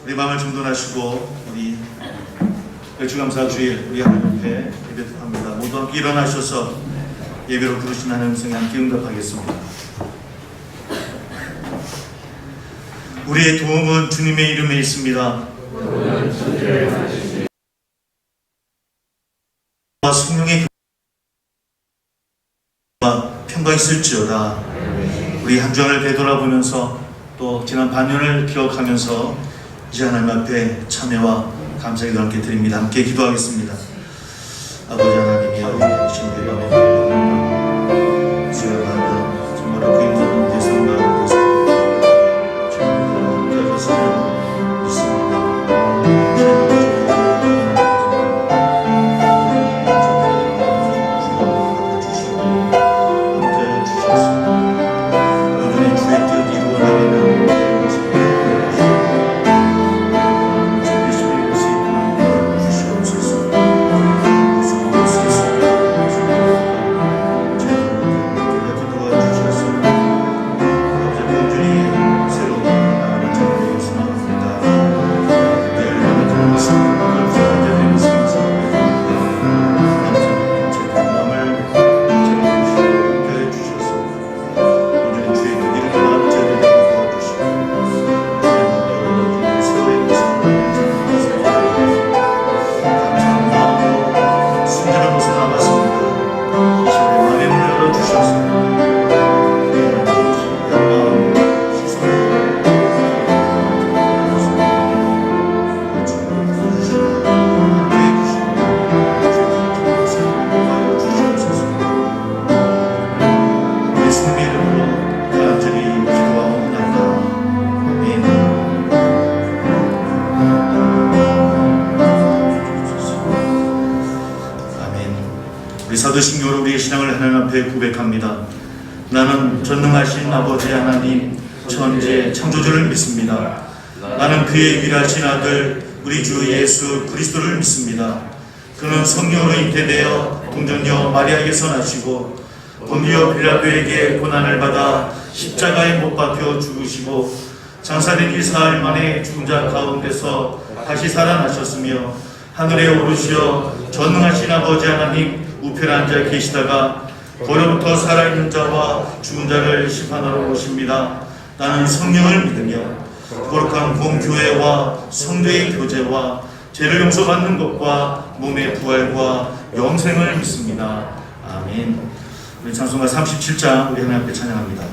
우리 마음을 정돈하시고 우리 주감사주일 우리 하나님 앞에 예배합니다. 모두 함께 일어나셔서 예배로 부르신 하나님 성에 함께 응답하겠습니다. 우리의 도움은 주님의 이름에 있습니다. 성령의 평강 있을지어다. 우리 한 주간을 되돌아보면서 또 지난 반년을 기억하면서 이제 하나님 앞에 참회와 감사 기도 함께 드립니다. 함께 기도하겠습니다. 아버지 하나님이여, 신대가 지나간다 정말 그 힘든 대상 가운데서 주님과 함께하셨으면 믿습니다. 사도신경으로 우리의 신앙을 하나님 앞에 고백합니다. 나는 전능하신 아버지 하나님 천재 창조주를 믿습니다. 나는 그의 위대하신 아들 우리 주 예수 그리스도를 믿습니다. 그는 성령으로 잉태되어 동정녀 마리아에게서 나시고 본디오 빌라도에게 고난을 받아 십자가에 못 박혀 죽으시고 장사된 지 사흘 만에 죽은 자 가운데서 다시 살아나셨으며 하늘에 오르시어 전능하신 아버지 하나님 우편에 앉아 계시다가 거로부터 살아있는 자와 죽은 자를 심판하러 오십니다. 나는 성령을 믿으며 거룩한 공교회와 성도의 교제와 죄를 용서받는 것과 몸의 부활과 영생을 믿습니다. 아멘. 우리 찬송가 37장 우리 하나님 앞에 찬양합니다.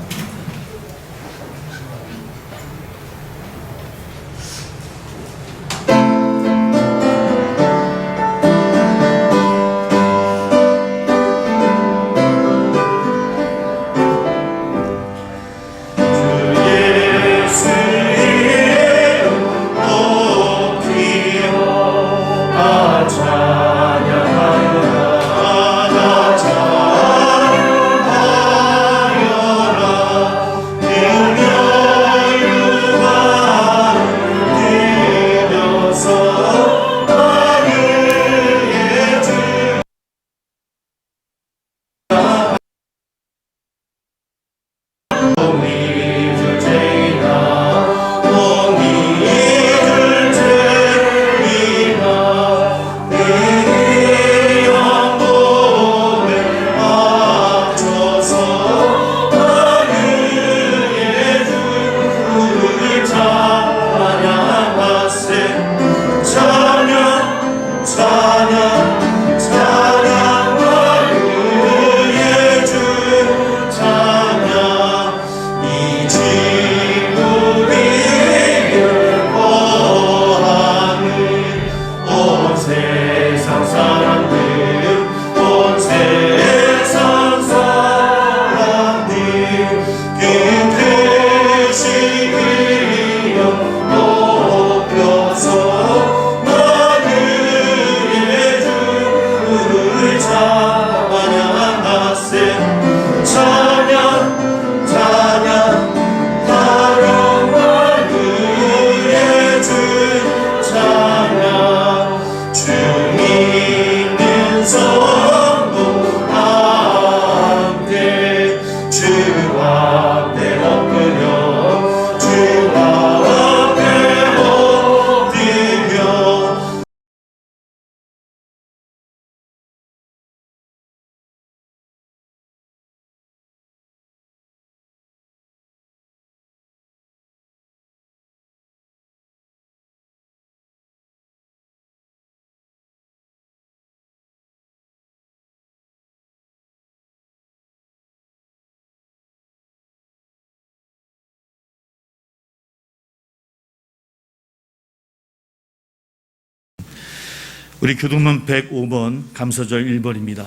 우리 교동문 105번 감사절 1번입니다.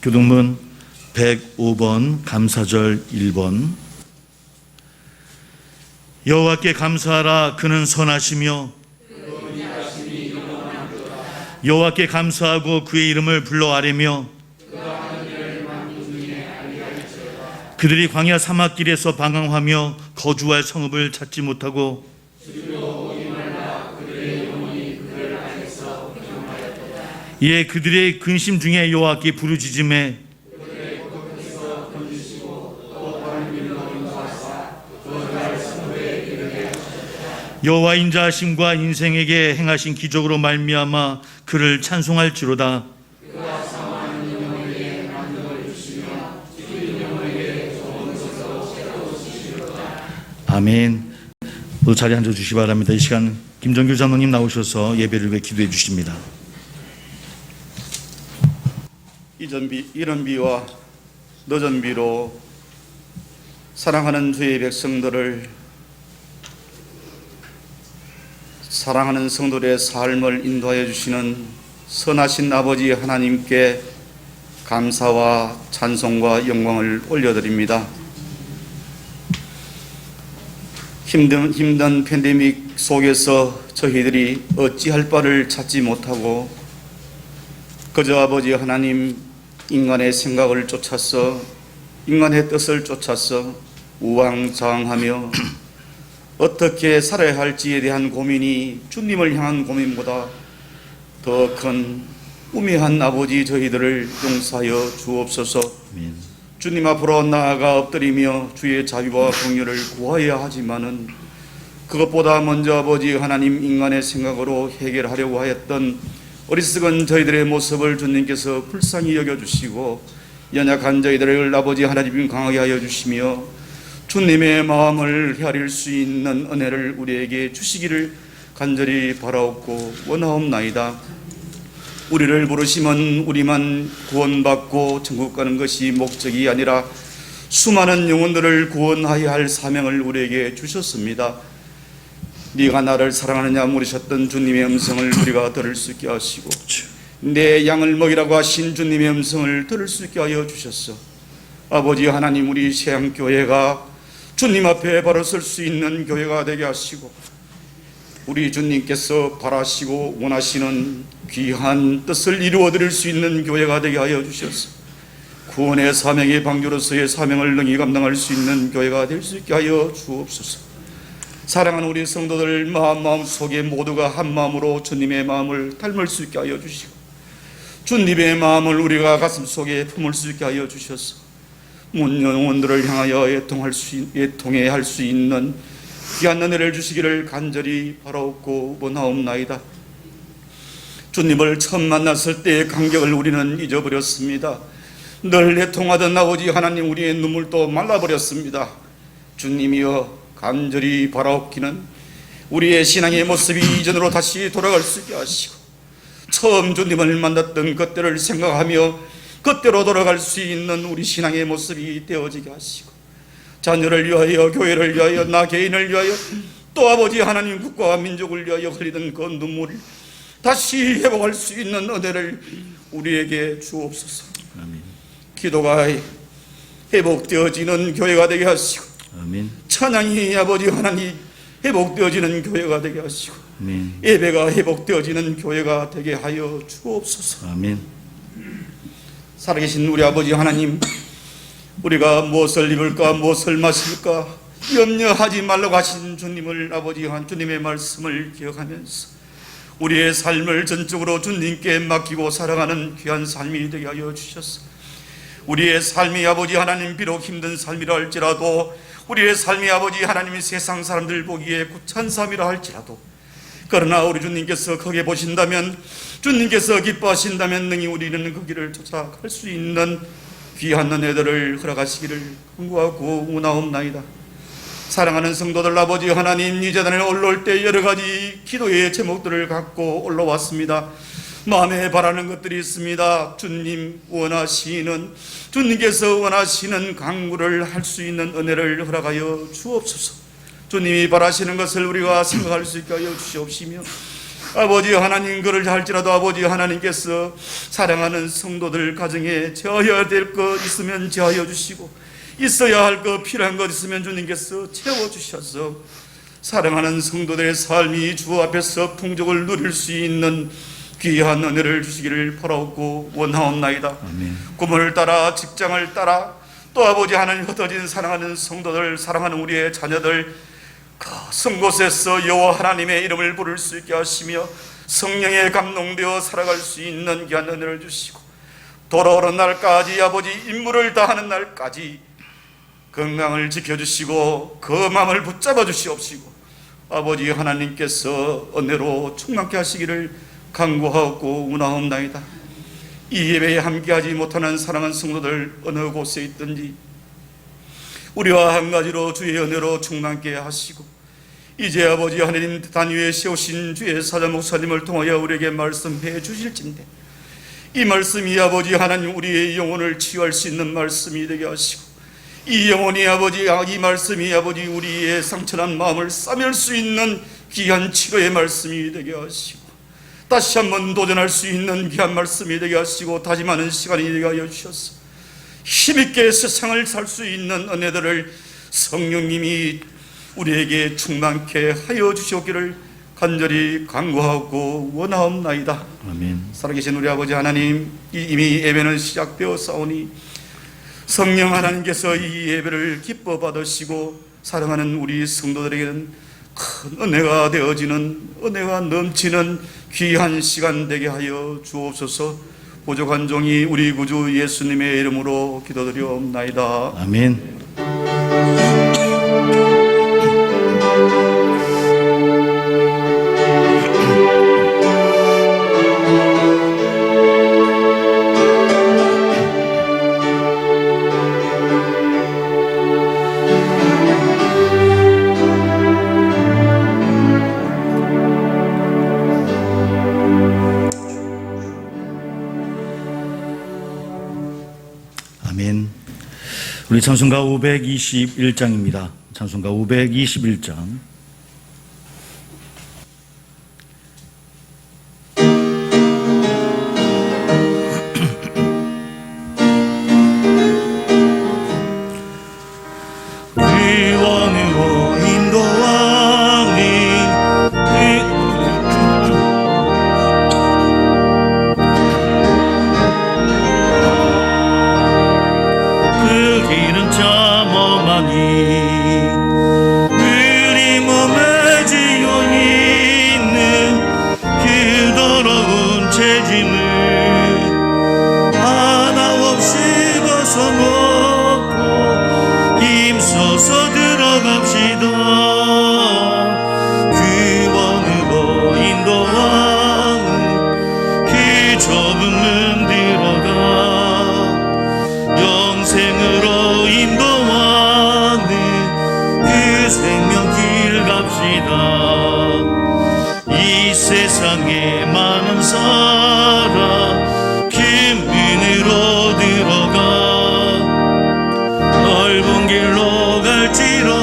교동문 105번 감사절 1번. 여호와께 감사하라. 그는 선하시며 여호와께 감사하고 그의 이름을 불러 아뢰며 그들이 광야 사막길에서 방황하며 거주할 성읍을 찾지 못하고 이에 그들의 근심 중에 여호와께 부르짖음에 여호와 인자하심과 인생에게 행하신 기적으로 말미암아 그를 찬송할지로다. 아멘. 모두 자리에 앉아주시기 바랍니다. 이 시간 김정규 장로님 나오셔서 예배를 위해 기도해 주십니다. 이전 비와 늦은 비로 사랑하는 주의 백성들을, 사랑하는 성도들의 삶을 인도하여 주시는 선하신 아버지 하나님께 감사와 찬송과 영광을 올려드립니다. 힘든 팬데믹 속에서 저희들이 어찌할 바를 찾지 못하고 그저 아버지 하나님, 인간의 생각을 쫓아서, 인간의 뜻을 쫓아서 우왕좌왕하며 어떻게 살아야 할지에 대한 고민이 주님을 향한 고민보다 더 큰 우매한 아버지 저희들을 용서하여 주옵소서. 주님 앞으로 나아가 엎드리며 주의 자비와 긍휼을 구하여야 하지만은 그것보다 먼저 아버지 하나님, 인간의 생각으로 해결하려고 하였던 어리석은 저희들의 모습을 주님께서 불쌍히 여겨주시고 연약한 저희들을 아버지 하나님 강하게 하여 주시며 주님의 마음을 헤아릴 수 있는 은혜를 우리에게 주시기를 간절히 바라옵고 원하옵나이다. 우리를 부르심은 우리만 구원받고 천국 가는 것이 목적이 아니라 수많은 영혼들을 구원하여야 할 사명을 우리에게 주셨습니다. 네가 나를 사랑하느냐 물으셨던 주님의 음성을 우리가 들을 수 있게 하시고 내 양을 먹이라고 하신 주님의 음성을 들을 수 있게 하여 주셨어. 아버지 하나님, 우리 세양교회가 주님 앞에 바로 설 수 있는 교회가 되게 하시고 우리 주님께서 바라시고 원하시는 귀한 뜻을 이루어 드릴 수 있는 교회가 되게 하여 주셨어. 구원의 사명의 방주로서의 사명을 능히 감당할 수 있는 교회가 될 수 있게 하여 주옵소서. 사랑하는 우리 성도들 마음 속에 모두가 한 마음으로 주님의 마음을 닮을 수 있게 하여 주시고 주님의 마음을 우리가 가슴 속에 품을 수 있게 하여 주셔서 문 영혼들을 향하여 애통해 할 수 있는 귀한 은혜를 주시기를 간절히 바라옵고 원하옵나이다. 주님을 처음 만났을 때의 감격을 우리는 잊어버렸습니다. 늘 애통하던 아버지 하나님, 우리의 눈물도 말라버렸습니다. 주님이여, 간절히 바라옵기는 우리의 신앙의 모습이 이전으로 다시 돌아갈 수 있게 하시고 처음 주님을 만났던 그때를 생각하며 그때로 돌아갈 수 있는 우리 신앙의 모습이 되어지게 하시고 자녀를 위하여, 교회를 위하여, 나 개인을 위하여, 또 아버지 하나님 국가와 민족을 위하여 흘리던 그 눈물을 다시 회복할 수 있는 은혜를 우리에게 주옵소서. 아멘. 기도가 회복되어지는 교회가 되게 하시고 아멘. 찬양이 아버지 하나님 회복되어지는 교회가 되게 하시고 아멘. 예배가 회복되어지는 교회가 되게 하여 주옵소서. 아멘. 살아계신 우리 아버지 하나님, 우리가 무엇을 입을까 무엇을 마실까 염려하지 말라고 하신 주님을, 아버지 한 주님의 말씀을 기억하면서 우리의 삶을 전적으로 주님께 맡기고 살아가는 귀한 삶이 되게 하여 주셨소. 우리의 삶이 아버지 하나님 비록 힘든 삶이라 할지라도, 우리의 삶이 아버지 하나님이 세상 사람들 보기에 구찬 삶이라 할지라도, 그러나 우리 주님께서 크게 보신다면, 주님께서 기뻐하신다면 능히 우리는 그 길을 쫓아갈 수 있는 귀한 은혜들을 허락하시기를 간구하고 원하옵나이다. 사랑하는 성도들, 아버지 하나님, 이 재단에 올라올 때 여러 가지 기도의 제목들을 갖고 올라왔습니다. 마음에 바라는 것들이 있습니다. 주님께서 원하시는 강구를 할 수 있는 은혜를 허락하여 주옵소서. 주님이 바라시는 것을 우리가 생각할 수 있게 하여 주시옵시며, 아버지 하나님, 그를 할지라도 아버지 하나님께서 사랑하는 성도들 가정에 제하여야 될 것 있으면 제하여 주시고, 있어야 할 것 필요한 것 있으면 주님께서 채워주셔서 사랑하는 성도들의 삶이 주 앞에서 풍족을 누릴 수 있는 귀한 은혜를 주시기를 바라옵고 원하옵나이다. 꿈을 따라 직장을 따라 또 아버지 하나님 흩어진 사랑하는 성도들, 사랑하는 우리의 자녀들 그 성곳에서 여호와 하나님의 이름을 부를 수 있게 하시며 성령에 감동되어 살아갈 수 있는 귀한 은혜를 주시고, 돌아오는 날까지 아버지 임무를 다하는 날까지 건강을 지켜주시고 그 마음을 붙잡아 주시옵시고, 아버지 하나님께서 은혜로 충만케 하시기를 간구하고 원하옵나이다. 이 예배에 함께하지 못하는 사랑하는 성도들 어느 곳에 있든지 우리와 한 가지로 주의 은혜로 충만케 하시고, 이제 아버지 하나님 단위에 세우신 주의 사자 목사님을 통하여 우리에게 말씀해 주실진데, 이 말씀이 아버지 하나님 우리의 영혼을 치유할 수 있는 말씀이 되게 하시고, 이 영혼이 아버지, 이 말씀이 아버지 우리의 상처난 마음을 싸맬 수 있는 귀한 치료의 말씀이 되게 하시고, 다시 한번 도전할 수 있는 귀한 말씀이 되게 하시고, 다짐하는 시간이 되게 하여 주셔서 힘있게 세상을 살 수 있는 은혜들을 성령님이 우리에게 충만케 하여 주시기를 간절히 간구하고 원하옵나이다. 아멘. 살아계신 우리 아버지 하나님, 이미 예배는 시작되어 싸우니 성령 하나님께서 이 예배를 기뻐 받으시고 사랑하는 우리 성도들에게는 큰 은혜가 되어지는, 은혜가 넘치는 귀한 시간 되게 하여 주옵소서. 부족한 종이 우리 구주 예수님의 이름으로 기도드리옵나이다. 아멘. 아멘. 우리 찬송가 521장입니다. 찬송가 521장. 위원으로 인도하니 그 길은 참 험하니 우리 몸에 지어 있는 그 더러운 죄짐을 하나 없이 벗어놓고 힘써서 들어갑시다. 구원으로 인도하는 그 좁은 문 들어가 영생으로 인도하는 그 생명길 갑시다. 이 세상에 많은 사람 긴 문으로 들어가 넓은 길로 갈지라도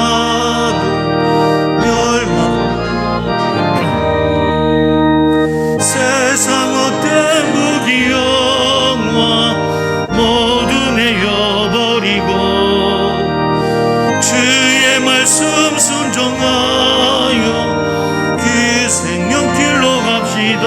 세상 어떤 무기영화 모두 내어버리고 주의 말씀 순종하여 그 생명길로 갑시다.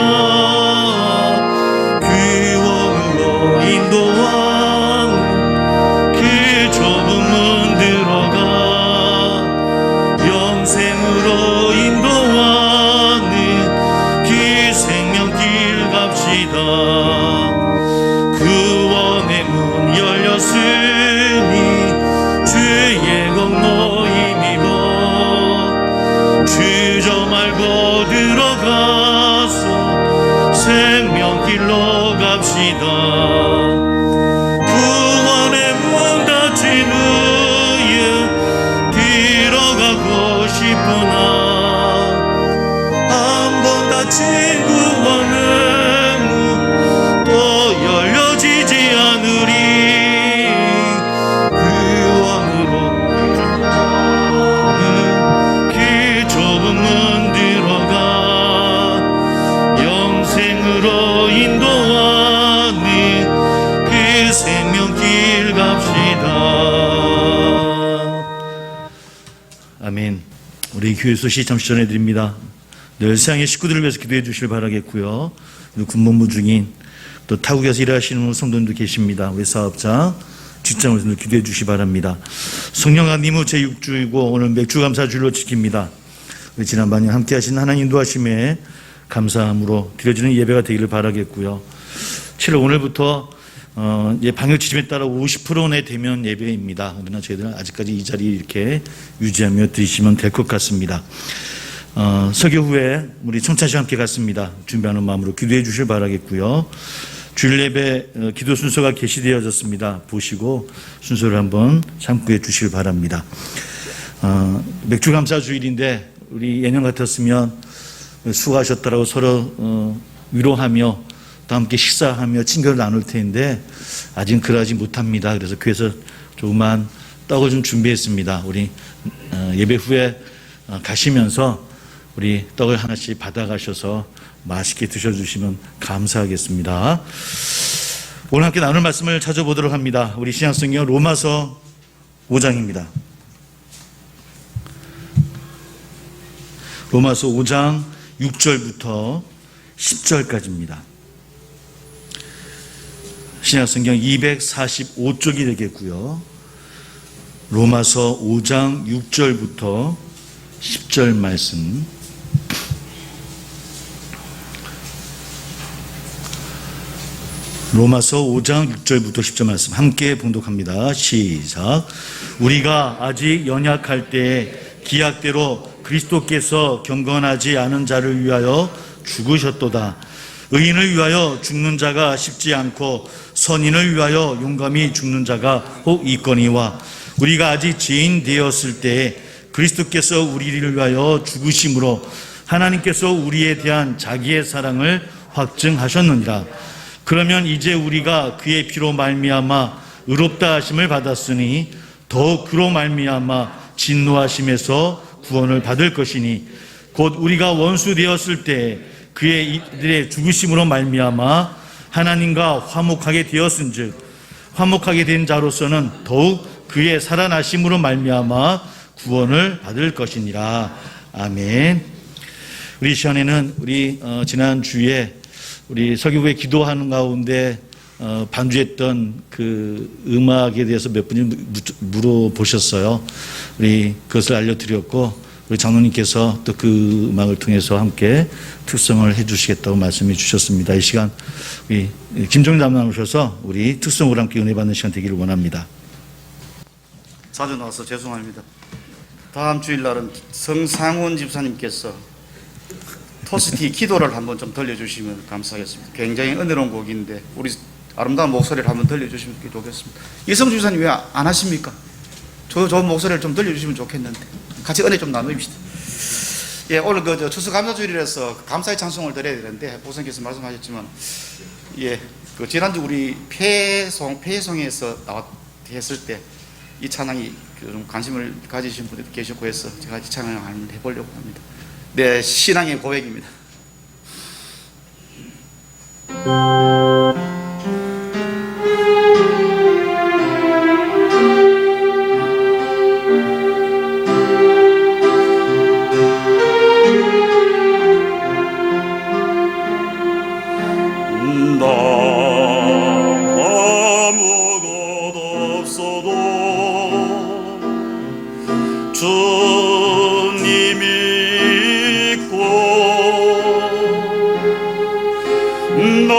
아멘. 우리 교회 소식 잠시 전해드립니다. 늘 세상의 식구들을 위해서 기도해 주시길 바라겠고요. 우리 군복무 중인 또 타국에서 일하시는 성도님도 계십니다. 우리 사업자, 직장에서 늘 기도해 주시기 바랍니다. 성령과 님의 제6주이고 오늘 맥주감사주일로 지킵니다. 우리 지난번에 함께 하신 하나님 인도하심에 감사함으로 드려지는 예배가 되기를 바라겠고요. 7월 오늘부터 방역 지침에 따라 50%내 대면 예배입니다. 그러나 저희들은 아직까지 이 자리 이렇게 유지하며 드리시면 될 것 같습니다. 설교 후에 우리 청차시 함께 갔습니다. 준비하는 마음으로 기도해 주실 바라겠고요. 주일 예배 기도 순서가 게시되어졌습니다. 보시고 순서를 한번 참고해 주시길 바랍니다. 맥주 감사 주일인데 우리 예년 같았으면 수고하셨다라고 서로 위로하며 또 함께 식사하며 친교를 나눌 텐데 아직은 그러지 못합니다. 그래서 교회에서 조그만 떡을 좀 준비했습니다. 우리 예배 후에 가시면서 우리 떡을 하나씩 받아가셔서 맛있게 드셔주시면 감사하겠습니다. 오늘 함께 나눌 말씀을 찾아보도록 합니다. 우리 신약성경 로마서 5장입니다. 로마서 5장 6절부터 10절까지입니다. 신약성경 245쪽이 되겠고요. 로마서 5장 6절부터 10절 말씀. 로마서 5장 6절부터 10절 말씀 함께 봉독합니다. 시작. 우리가 아직 연약할 때 기약대로 그리스도께서 경건하지 않은 자를 위하여 죽으셨도다. 의인을 위하여 죽는 자가 쉽지 않고 선인을 위하여 용감히 죽는 자가 혹 있거니와 우리가 아직 죄인 되었을 때 그리스도께서 우리를 위하여 죽으심으로 하나님께서 우리에 대한 자기의 사랑을 확증하셨느니라. 그러면 이제 우리가 그의 피로 말미암아 의롭다 하심을 받았으니 더욱 그로 말미암아 진노하심에서 구원을 받을 것이니 곧 우리가 원수 되었을 때 그의 이들의 죽으심으로 말미암아 하나님과 화목하게 되었은즉 화목하게 된 자로서는 더욱 그의 살아나심으로 말미암아 구원을 받을 것이니라. 아멘. 우리 시간에는 우리 지난 주에 우리 설교부에 기도하는 가운데 반주했던 그 음악에 대해서 몇 분이 물어보셨어요. 우리 그것을 알려드렸고 우리 장로님께서 또 그 음악을 통해서 함께 특성을 해주시겠다고 말씀해 주셨습니다. 이 시간 우리 김종인 담당 오셔서 우리 특성으로 함께 은혜 받는 시간 되기를 원합니다. 자주 나와서 죄송합니다. 다음 주일날은 성상훈 집사님께서 토스티 기도를 한번 좀 들려주시면 감사하겠습니다. 굉장히 은혜로운 곡인데 우리 아름다운 목소리를 한번 들려주시면 좋겠습니다. 이성 집사님 왜 안 하십니까? 저 좋은 목소리를 좀 들려주시면 좋겠는데 같이 은혜 좀 나누십시다. 예, 오늘 그 추수 감사주일이라서 감사의 찬송을 드려야 되는데 보선께서 말씀하셨지만 예, 그 지난주 우리 폐송에서 했을 때 이 찬양이 좀 관심을 가지신 분들도 계셨고 해서 제가 이 찬양을 한번 해보려고 합니다. 네, 신앙의 고백입니다. 아무것도 없어도 주님이 있고 나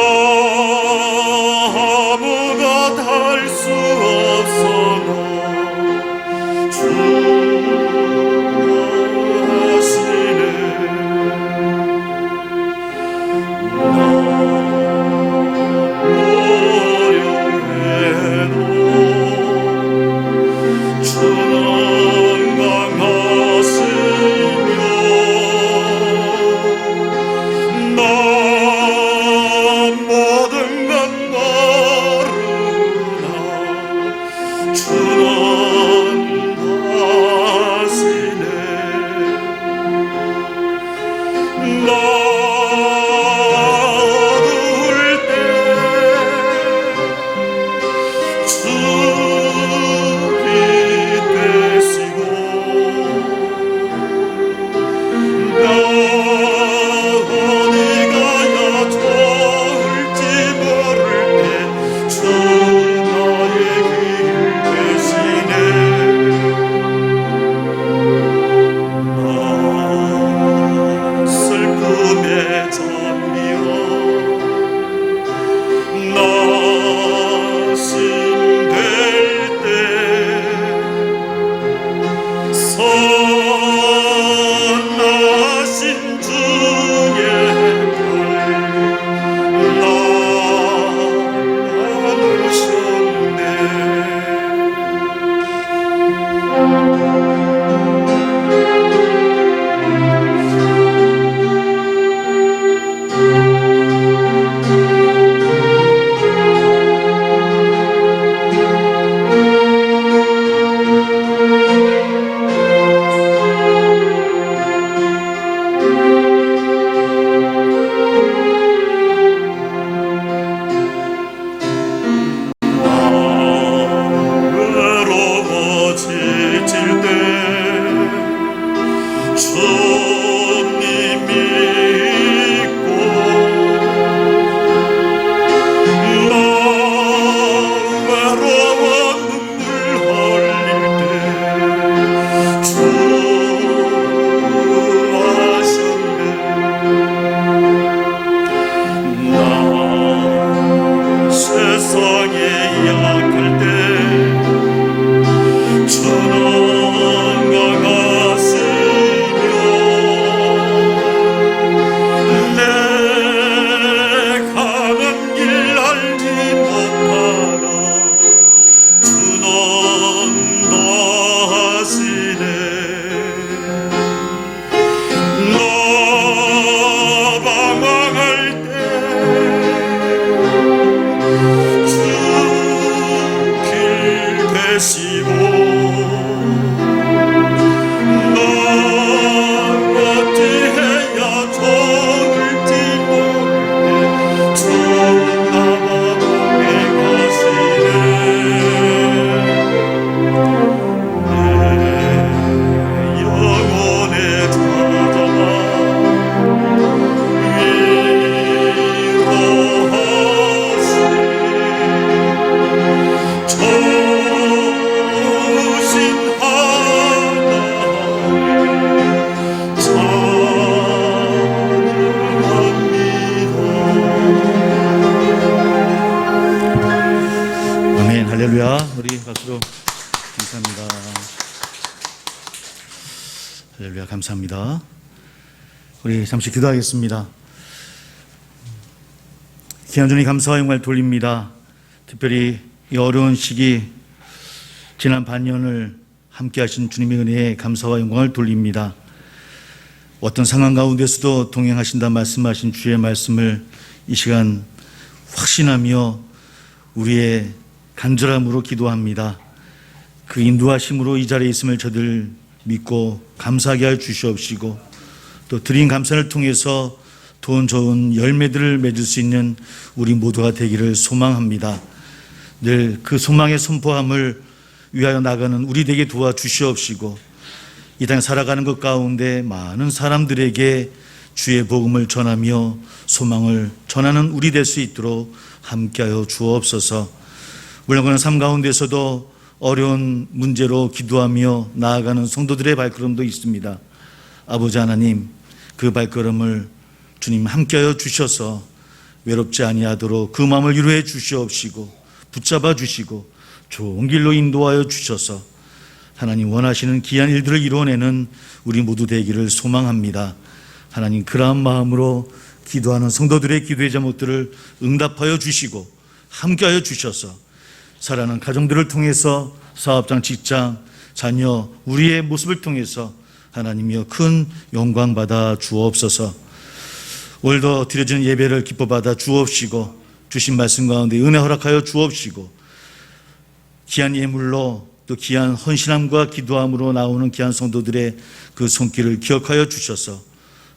주님 믿고 나 외로워 눈물 흘릴 때 주 하셨네. 나 세상에 약할 때 주는 강하시며 내 가는 길 알지 못하나 주는 다 하시네. 나 방황할 때 주 길 되시고 나 어찌해야 좋을지 모르네. 주 나와 함께 가시네. 내 영혼에 찾아와 위로하시네. 좋으신 하나님 찬양합니다. 아멘. 할렐루야. 우리 박수로 감사합니다. 할렐루야. 감사합니다. 우리 잠시 기도하겠습니다. 귀한 주님 감사와 영광을 돌립니다. 특별히 이 어려운 시기 지난 반년을 함께 하신 주님의 은혜에 감사와 영광을 돌립니다. 어떤 상황 가운데서도 동행하신다 말씀하신 주의 말씀을 이 시간 확신하며 우리의 간절함으로 기도합니다. 그 인도하심으로 이 자리에 있음을 저들 믿고 감사하게 하여 주시옵시고 또 드린 감사를 통해서 돈 좋은 열매들을 맺을 수 있는 우리 모두가 되기를 소망합니다. 늘 그 소망의 선포함을 위하여 나가는 우리 되게 도와주시옵시고 이 땅에 살아가는 것 가운데 많은 사람들에게 주의 복음을 전하며 소망을 전하는 우리 될 수 있도록 함께하여 주옵소서. 물론 그런 삶 가운데서도 어려운 문제로 기도하며 나아가는 성도들의 발걸음도 있습니다. 아버지 하나님, 그 발걸음을 주님 함께하여 주셔서 외롭지 아니하도록 그 마음을 위로해 주시옵시고 붙잡아 주시고 좋은 길로 인도하여 주셔서 하나님 원하시는 귀한 일들을 이루어내는 우리 모두 되기를 소망합니다. 하나님, 그러한 마음으로 기도하는 성도들의 기도의 제목들을 응답하여 주시고 함께하여 주셔서 살아가는 가정들을 통해서 사업장, 직장, 자녀, 우리의 모습을 통해서 하나님이여 큰 영광 받아 주옵소서. 오늘도 드려지는 예배를 기뻐 받아 주옵시고 주신 말씀 가운데 은혜 허락하여 주옵시고 귀한 예물로 또 귀한 헌신함과 기도함으로 나오는 귀한 성도들의 그 손길을 기억하여 주셔서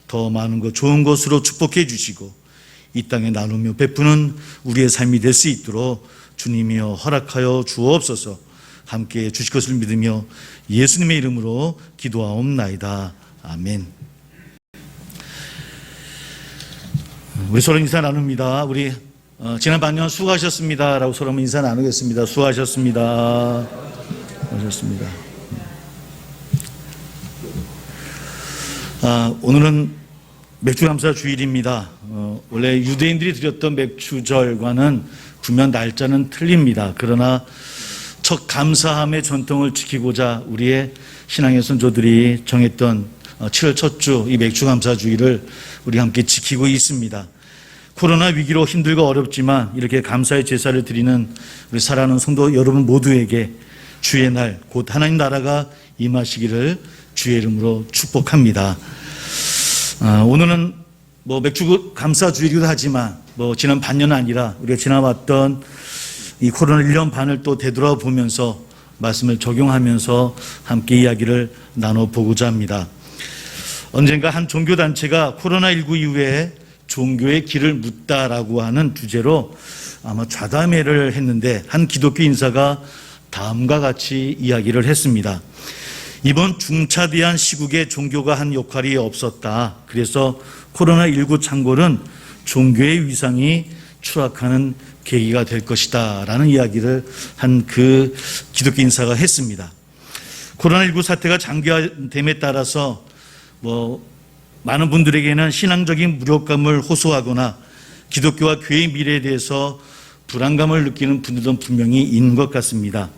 더 많은 것 좋은 것으로 축복해 주시고 이 땅에 나누며 베푸는 우리의 삶이 될 수 있도록 주님이여 허락하여 주옵소서. 함께 주실 것을 믿으며 예수님의 이름으로 기도하옵나이다. 아멘. 우리 서로 인사 나눕니다. 우리 지난 반년 수고하셨습니다 라고 서로 인사 나누겠습니다. 수고하셨습니다. 수고하셨습니다. 오늘은 맥주감사 주일입니다. 원래 유대인들이 드렸던 맥주절과는 구면 날짜는 틀립니다. 그러나 첫 감사함의 전통을 지키고자 우리의 신앙의 선조들이 정했던 7월 첫 주 이 맥주감사 주일을 우리 함께 지키고 있습니다. 코로나 위기로 힘들고 어렵지만 이렇게 감사의 제사를 드리는 우리 사랑하는 성도 여러분 모두에게 주의 날 곧 하나님 나라가 임하시기를 주의 이름으로 축복합니다. 오늘은 맥주 감사 주일이기도 하지만 지난 반년은 아니라 우리가 지나왔던 이 코로나 1년 반을 또 되돌아보면서 말씀을 적용하면서 함께 이야기를 나눠보고자 합니다. 언젠가 한 종교단체가 코로나19 이후에 종교의 길을 묻다라고 하는 주제로 아마 좌담회를 했는데 한 기독교 인사가 다음과 같이 이야기를 했습니다. 이번 중차대한 시국에 종교가 한 역할이 없었다. 그래서 코로나19 창궐은 종교의 위상이 추락하는 계기가 될 것이다 라는 이야기를 한 그 기독교 인사가 했습니다. 코로나19 사태가 장기화됨에 따라서 많은 분들에게는 신앙적인 무력감을 호소하거나 기독교와 교회의 미래에 대해서 불안감을 느끼는 분들도 분명히 있는 것 같습니다.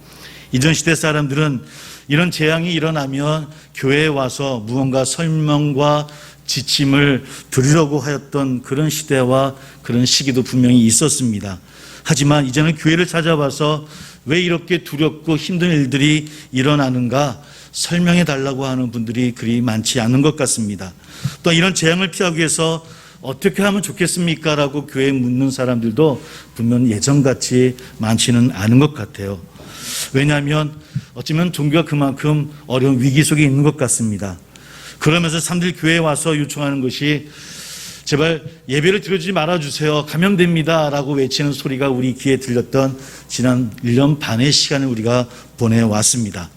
이전 시대 사람들은 이런 재앙이 일어나면 교회에 와서 무언가 설명과 지침을 들으려고 하였던 그런 시대와 그런 시기도 분명히 있었습니다. 하지만 이제는 교회를 찾아와서 왜 이렇게 두렵고 힘든 일들이 일어나는가 설명해 달라고 하는 분들이 그리 많지 않은 것 같습니다. 또 이런 재앙을 피하기 위해서 어떻게 하면 좋겠습니까? 라고 교회에 묻는 사람들도 분명 예전같이 많지는 않은 것 같아요. 왜냐하면 어쩌면 종교가 그만큼 어려운 위기 속에 있는 것 같습니다. 그러면서 사람들이 교회에 와서 요청하는 것이 제발 예배를 드려주지 말아주세요. 감염됩니다. 라고 외치는 소리가 우리 귀에 들렸던 지난 1년 반의 시간을 우리가 보내왔습니다.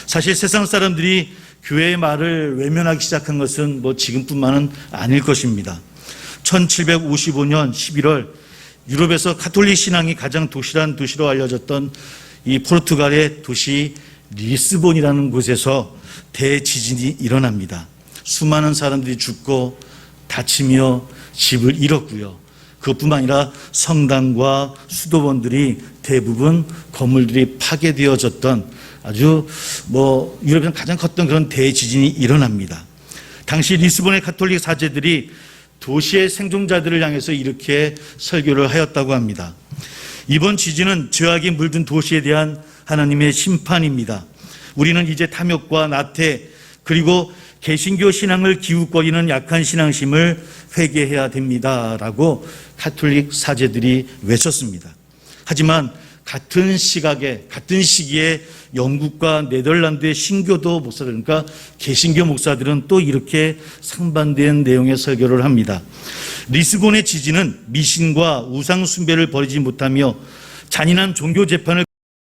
사실 세상 사람들이 교회의 말을 외면하기 시작한 것은 지금뿐만은 아닐 것입니다. 1755년 11월 유럽에서 가톨릭 신앙이 가장 도실한 도시로 알려졌던 이 포르투갈의 도시 리스본이라는 곳에서 대지진이 일어납니다. 수많은 사람들이 죽고 다치며 집을 잃었고요. 그것뿐만 아니라 성당과 수도원들이 대부분 건물들이 파괴되어졌던 아주 유럽에서 가장 컸던 그런 대지진이 일어납니다. 당시 리스본의 가톨릭 사제들이 도시의 생존자들을 향해서 이렇게 설교를 하였다고 합니다. 이번 지진은 죄악이 물든 도시에 대한 하나님의 심판입니다. 우리는 이제 탐욕과 나태 그리고 개신교 신앙을 기웃거리는 약한 신앙심을 회개해야 됩니다. 라고 가톨릭 사제들이 외쳤습니다. 하지만 같은 시기에 영국과 네덜란드의 신교도 목사들, 그러니까 개신교 목사들은 또 이렇게 상반된 내용의 설교를 합니다. 리스본의 지진은 미신과 우상 숭배를 버리지 못하며 잔인한 종교 재판을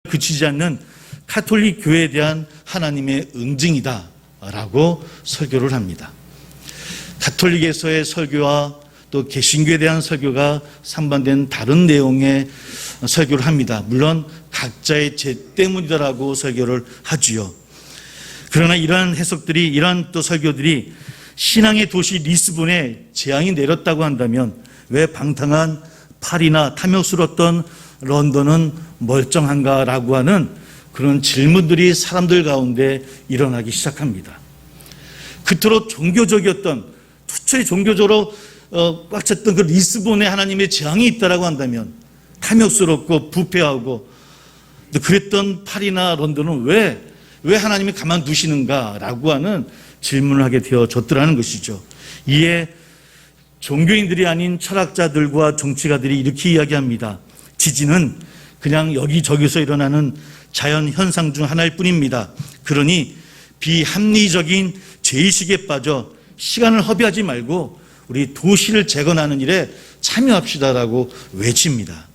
그치지 않는 가톨릭 교회에 대한 하나님의 응징이다 라고 설교를 합니다. 가톨릭에서의 설교와 또 개신교에 대한 설교가 상반된 다른 내용의 설교를 합니다. 물론 각자의 죄 때문이다라고 설교를 하지요. 그러나 이러한 해석들이, 이러한 또 설교들이 신앙의 도시 리스본에 재앙이 내렸다고 한다면 왜 방탕한 파리나 탐욕스러웠던 런던은 멀쩡한가라고 하는 그런 질문들이 사람들 가운데 일어나기 시작합니다. 그토록 종교적이었던, 투철히 종교적으로 꽉 찼던 그 리스본에 하나님의 재앙이 있다라고 한다면 탐욕스럽고 부패하고 그랬던 파리나 런던은 왜 하나님이 가만두시는가라고 하는 질문을 하게 되어졌더라는 것이죠. 이에 종교인들이 아닌 철학자들과 정치가들이 이렇게 이야기합니다. 지진은 그냥 여기저기서 일어나는 자연 현상 중 하나일 뿐입니다. 그러니 비합리적인 죄의식에 빠져 시간을 허비하지 말고 우리 도시를 재건하는 일에 참여합시다라고 외칩니다.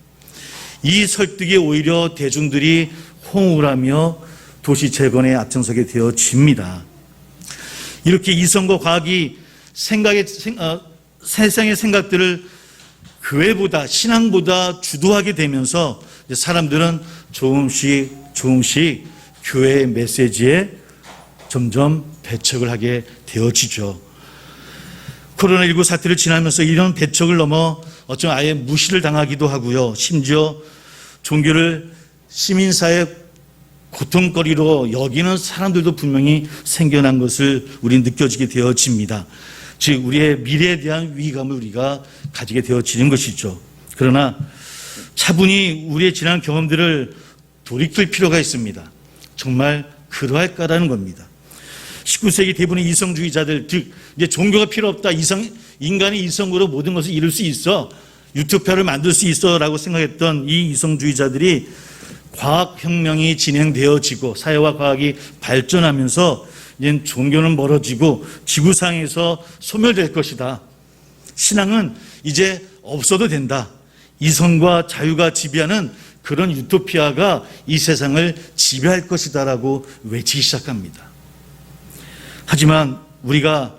이 설득에 오히려 대중들이 호응을 하며 도시 재건에 앞장서게 되어집니다. 이렇게 이성과 과학이 세상의 생각들을 교회보다, 신앙보다 주도하게 되면서 사람들은 조금씩 교회의 메시지에 점점 배척을 하게 되어지죠. 코로나19 사태를 지나면서 이런 배척을 넘어 어쩌면 아예 무시를 당하기도 하고요. 심지어 종교를 시민사회 고통거리로 여기는 사람들도 분명히 생겨난 것을 우리는 느껴지게 되어집니다. 즉 우리의 미래에 대한 위기감을 우리가 가지게 되어지는 것이죠. 그러나 차분히 우리의 지난 경험들을 돌이킬 필요가 있습니다. 정말 그러할까라는 겁니다. 19세기 대부분의 이성주의자들, 즉 이제 종교가 필요 없다, 인간의 이성으로 모든 것을 이룰 수 있어, 유토피아를 만들 수 있어라고 생각했던 이 이성주의자들이 과학혁명이 진행되어지고 사회와 과학이 발전하면서 이제 종교는 멀어지고 지구상에서 소멸될 것이다. 신앙은 이제 없어도 된다. 이성과 자유가 지배하는 그런 유토피아가 이 세상을 지배할 것이다라고 외치기 시작합니다. 하지만 우리가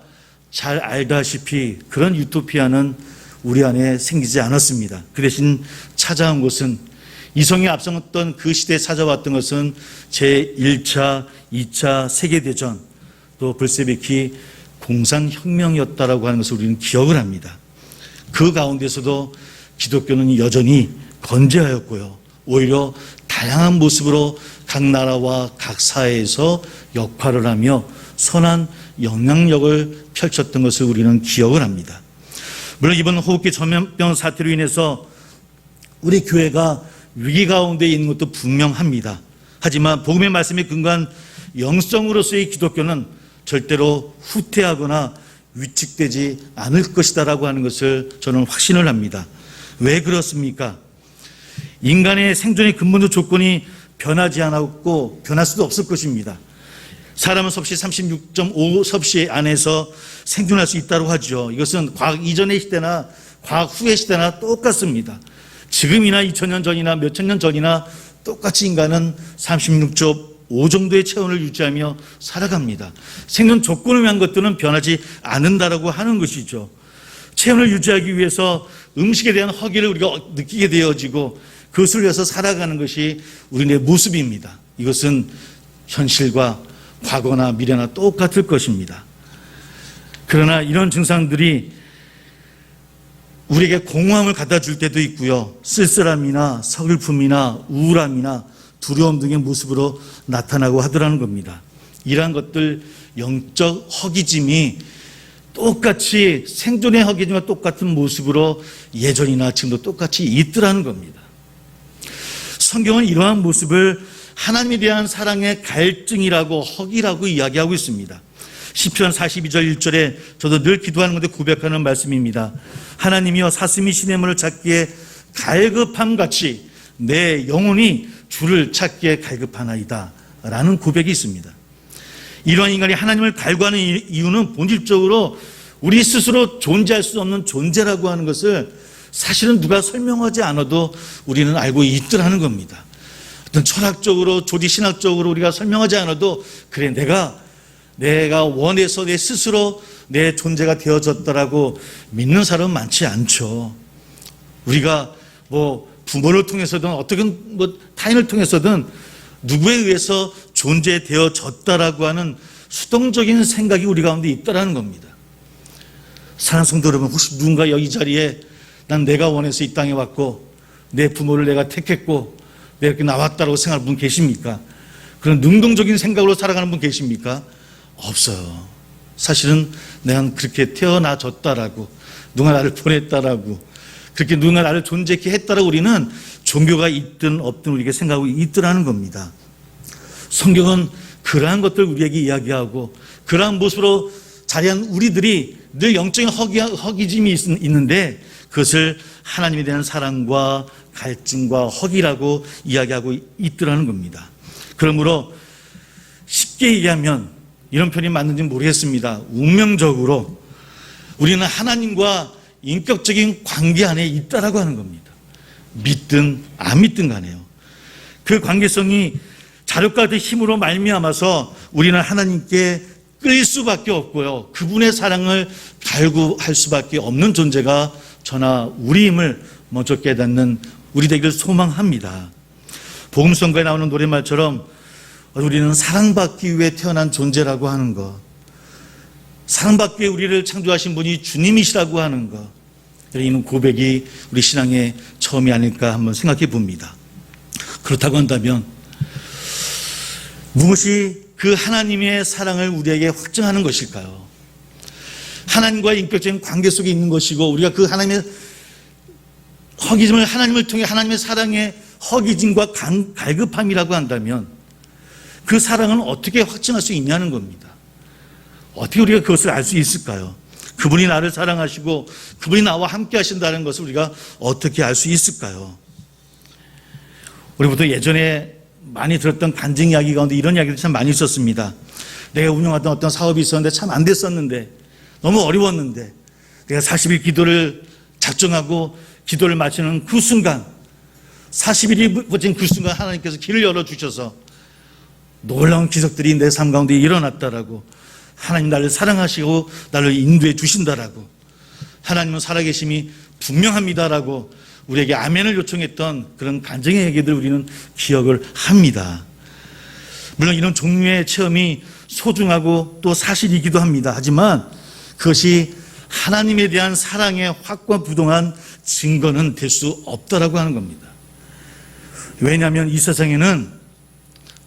잘 알다시피 그런 유토피아는 우리 안에 생기지 않았습니다. 그 대신 찾아온 것은, 이성이 앞섰던 그 시대에 찾아왔던 것은 제1차, 2차 세계대전, 또 볼셰비키 공산혁명이었다라고 하는 것을 우리는 기억을 합니다. 그 가운데서도 기독교는 여전히 건재하였고요. 오히려 다양한 모습으로 각 나라와 각 사회에서 역할을 하며 선한 영향력을 펼쳤던 것을 우리는 기억을 합니다. 물론 이번 호흡기 전염병 사태로 인해서 우리 교회가 위기 가운데 있는 것도 분명합니다. 하지만 복음의 말씀에 근거한 영성으로서의 기독교는 절대로 후퇴하거나 위축되지 않을 것이다라고 하는 것을 저는 확신을 합니다. 왜 그렇습니까? 인간의 생존의 근본적 조건이 변하지 않았고 변할 수도 없을 것입니다. 사람은 섭씨 36.5 섭씨 안에서 생존할 수 있다고 하죠. 이것은 과학 이전의 시대나 과학 후의 시대나 똑같습니다. 지금이나 2000년 전이나 몇천 년 전이나 똑같이 인간은 36.5 정도의 체온을 유지하며 살아갑니다. 생존 조건을 위한 것들은 변하지 않는다라고 하는 것이죠. 체온을 유지하기 위해서 음식에 대한 허기를 우리가 느끼게 되어지고 그것을 위해서 살아가는 것이 우리의 모습입니다. 이것은 현실과 과거나 미래나 똑같을 것입니다. 그러나 이런 증상들이 우리에게 공허함을 갖다 줄 때도 있고요. 쓸쓸함이나 서글픔이나 우울함이나 두려움 등의 모습으로 나타나고 하더라는 겁니다. 이러한 것들, 영적 허기짐이 똑같이 생존의 허기짐과 똑같은 모습으로 예전이나 지금도 똑같이 있더라는 겁니다. 성경은 이러한 모습을 하나님에 대한 사랑의 갈증이라고, 허기라고 이야기하고 있습니다. 시편 42절 1절에 저도 늘 기도하는 건데 고백하는 말씀입니다. 하나님이여 사슴이 시냇물을 찾기에 갈급함같이 내 영혼이 주를 찾기에 갈급하나이다 라는 고백이 있습니다. 이러한 인간이 하나님을 갈구하는 이유는 본질적으로 우리 스스로 존재할 수 없는 존재라고 하는 것을 사실은 누가 설명하지 않아도 우리는 알고 있더라는 겁니다. 어떤 철학적으로, 조지신학적으로 우리가 설명하지 않아도 그래, 내가 원해서 내 스스로 내 존재가 되어졌다라고 믿는 사람은 많지 않죠. 우리가 부모를 통해서든 어떻게 타인을 통해서든 누구에 의해서 존재되어졌다라고 하는 수동적인 생각이 우리 가운데 있다라는 겁니다. 사랑하는 성도 여러분, 혹시 누군가 여기 자리에 난 내가 원해서 이 땅에 왔고 내 부모를 내가 택했고 내가 이렇게 나왔다라고 생각하는 분 계십니까? 그런 능동적인 생각으로 살아가는 분 계십니까? 없어요. 사실은 내가 그렇게 태어나졌다라고, 누가 나를 보냈다라고, 그렇게 누가 나를 존재케 했다라고 우리는 종교가 있든 없든 우리에게 생각하고 있더라는 겁니다. 성경은 그러한 것들 우리에게 이야기하고 그러한 모습으로 자리한 우리들이 늘 영적인 허기짐이 있는데 그것을 하나님에 대한 사랑과 갈증과 허기라고 이야기하고 있더라는 겁니다. 그러므로 쉽게 얘기하면 이런 표현이 맞는지 모르겠습니다. 운명적으로 우리는 하나님과 인격적인 관계 안에 있다라고 하는 겁니다. 믿든 안 믿든 간에요. 그 관계성이 자력과 같은 힘으로 말미암아서 우리는 하나님께 끌릴 수밖에 없고요. 그분의 사랑을 갈구할 수밖에 없는 존재가 저나 우리임을 먼저 깨닫는 우리 되기를 소망합니다. 복음성가에 나오는 노랫말처럼 우리는 사랑받기 위해 태어난 존재라고 하는 것, 사랑받기 위해 우리를 창조하신 분이 주님이시라고 하는 것, 이런 고백이 우리 신앙의 처음이 아닐까 한번 생각해 봅니다. 그렇다고 한다면 무엇이 그 하나님의 사랑을 우리에게 확증하는 것일까요? 하나님과의 인격적인 관계 속에 있는 것이고 우리가 그 하나님의 허기짐을 하나님을 통해 하나님의 사랑의 허기짐과 갈급함이라고 한다면 그 사랑은 어떻게 확증할 수 있냐는 겁니다. 어떻게 우리가 그것을 알 수 있을까요? 그분이 나를 사랑하시고 그분이 나와 함께 하신다는 것을 우리가 어떻게 알 수 있을까요? 우리부터 예전에 많이 들었던 간증 이야기 가운데 이런 이야기도 참 많이 있었습니다. 내가 운영하던 어떤 사업이 있었는데 참 안 됐었는데 너무 어려웠는데 내가 40일 기도를 작정하고 기도를 마치는 그 순간 40일이 버틴 그 순간 하나님께서 길을 열어주셔서 놀라운 기적들이 내 삶 가운데 일어났다라고 하나님 나를 사랑하시고 나를 인도해 주신다라고, 하나님은 살아계심이 분명합니다라고 우리에게 아멘을 요청했던 그런 간증의 얘기들 우리는 기억을 합니다. 물론 이런 종류의 체험이 소중하고 또 사실이기도 합니다. 하지만 그것이 하나님에 대한 사랑의 확고부동한 증거는 될 수 없다라고 하는 겁니다. 왜냐하면 이 세상에는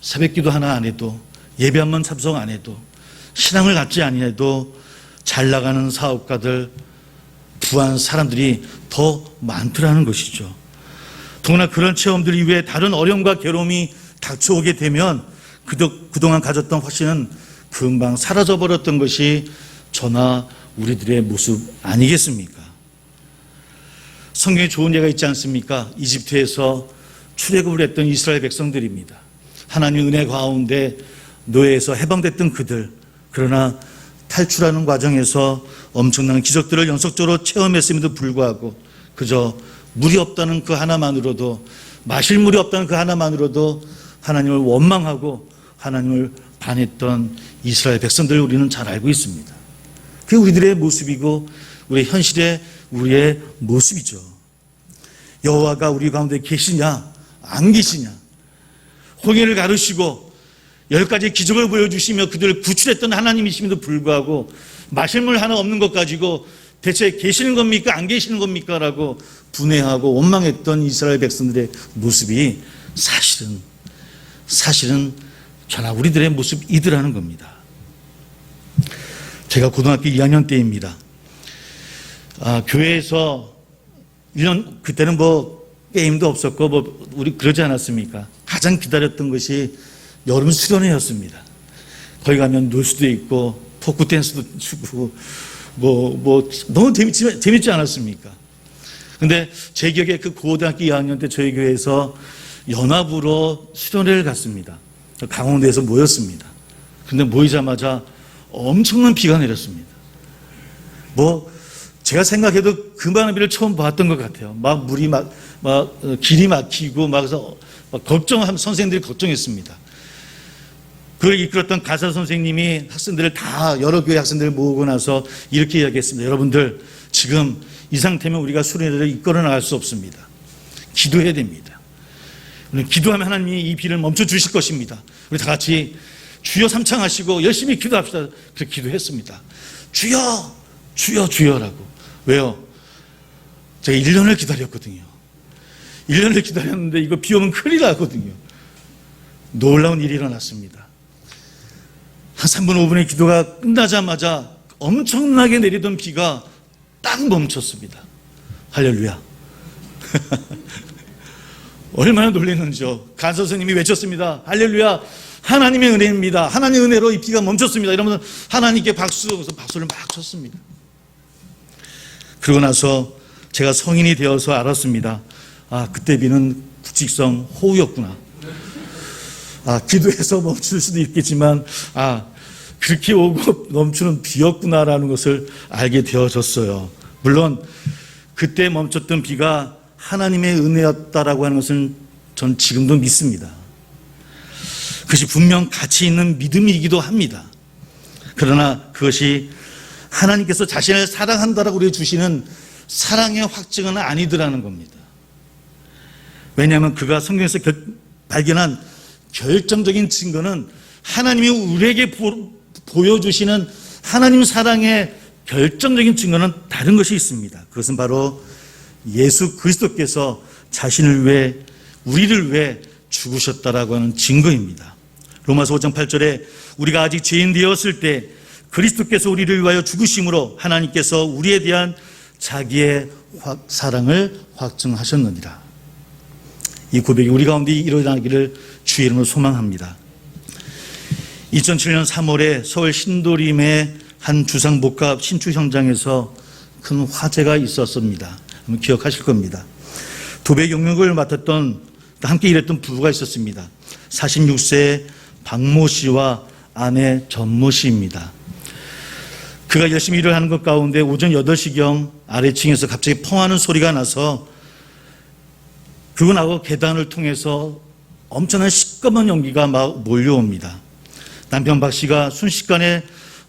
새벽기도 하나 안 해도, 예배 한 번 참석 안 해도, 신앙을 갖지 아니해도 잘 나가는 사업가들, 부한 사람들이 더 많더라는 것이죠. 더구나 그런 체험들 이후에 다른 어려움과 괴로움이 닥쳐오게 되면 그동안 가졌던 확신은 금방 사라져버렸던 것이 저나 우리들의 모습 아니겠습니까? 성경에 좋은 예가 있지 않습니까? 이집트에서 출애굽을 했던 이스라엘 백성들입니다. 하나님 은혜 가운데 노예에서 해방됐던 그들, 그러나 탈출하는 과정에서 엄청난 기적들을 연속적으로 체험했음에도 불구하고 그저 물이 없다는 그 하나만으로도, 마실 물이 없다는 그 하나만으로도 하나님을 원망하고 하나님을 반했던 이스라엘 백성들을 우리는 잘 알고 있습니다. 그게 우리들의 모습이고 우리의 현실의 우리의 모습이죠. 여호와가 우리 가운데 계시냐 안 계시냐, 홍해를 가르시고 10가지 기적을 보여주시며 그들을 구출했던 하나님이심에도 불구하고 마실 물 하나 없는 것 가지고 대체 계시는 겁니까 안 계시는 겁니까 라고 분해하고 원망했던 이스라엘 백성들의 모습이 사실은 저나 우리들의 모습이더라는 겁니다. 제가 고등학교 2학년 때입니다. 교회에서 1년, 그때는 게임도 없었고 우리 그러지 않았습니까? 가장 기다렸던 것이 여름 수련회였습니다. 거기 가면 놀 수도 있고 포크 댄스도 추고 너무 재밌지 않았습니까? 근데 제 기억에 그 고등학교 2학년 때 저희 교회에서 연합으로 수련회를 갔습니다. 강원도에서 모였습니다. 근데 모이자마자 엄청난 비가 내렸습니다. 제가 생각해도 그만한 비를 처음 봤던 것 같아요. 물이 길이 막히고 그래서 선생님들이 걱정했습니다. 그걸 이끌었던 가사 선생님이 학생들을 다 여러 교회 학생들을 모으고 나서 이렇게 이야기했습니다. 여러분들 지금 이 상태면 우리가 수련회를 이끌어 나갈 수 없습니다. 기도해야 됩니다. 기도하면 하나님이 이 비를 멈춰 주실 것입니다. 우리 다 같이 주여 삼창하시고 열심히 기도합시다. 그렇게 기도했습니다. 주여 주여 주여라고. 왜요? 제가 1년을 기다렸거든요. 1년을 기다렸는데 이거 비 오면 큰일 나거든요. 놀라운 일이 일어났습니다. 한 3분 5분의 기도가 끝나자마자 엄청나게 내리던 비가 딱 멈췄습니다. 할렐루야. 얼마나 놀랐는지요. 간 선생님이 외쳤습니다. 할렐루야. 하나님의 은혜입니다. 하나님의 은혜로 이 비가 멈췄습니다. 이러면 하나님께 박수를 막 쳤습니다. 그러고 나서 제가 성인이 되어서 알았습니다. 그때 비는 국직성 호우였구나. 기도해서 멈출 수도 있겠지만 그렇게 오고 멈추는 비였구나라는 것을 알게 되어졌어요. 물론 그때 멈췄던 비가 하나님의 은혜였다라고 하는 것은 전 지금도 믿습니다. 그것이 분명 가치 있는 믿음이기도 합니다. 그러나 그것이 하나님께서 자신을 사랑한다라고 우리에게 주시는 사랑의 확증은 아니더라는 겁니다. 왜냐하면 그가 성경에서 발견한 결정적인 증거는 하나님이 우리에게 보여주시는 하나님 사랑의 결정적인 증거는 다른 것이 있습니다. 그것은 바로 예수 그리스도께서 자신을 위해, 우리를 위해 죽으셨다라고 하는 증거입니다. 로마서 5장 8절에 우리가 아직 죄인 되었을 때 그리스도께서 우리를 위하여 죽으심으로 하나님께서 우리에 대한 자기의 사랑을 확증하셨느니라. 이 고백이 우리 가운데 일어나기를 주의 이름으로 소망합니다. 2007년 3월에 서울 신도림의 한 주상복합 신축 현장에서 큰 화재가 있었습니다. 기억하실 겁니다. 도배 용역을 맡았던, 함께 일했던 부부가 있었습니다. 46세 박모 씨와 아내 전모 씨입니다. 그가 열심히 일을 하는 것 가운데 오전 8시경 아래층에서 갑자기 펑하는 소리가 나서 그러고 나고 계단을 통해서 엄청난 시꺼먼 연기가 막 몰려옵니다. 남편 박 씨가 순식간에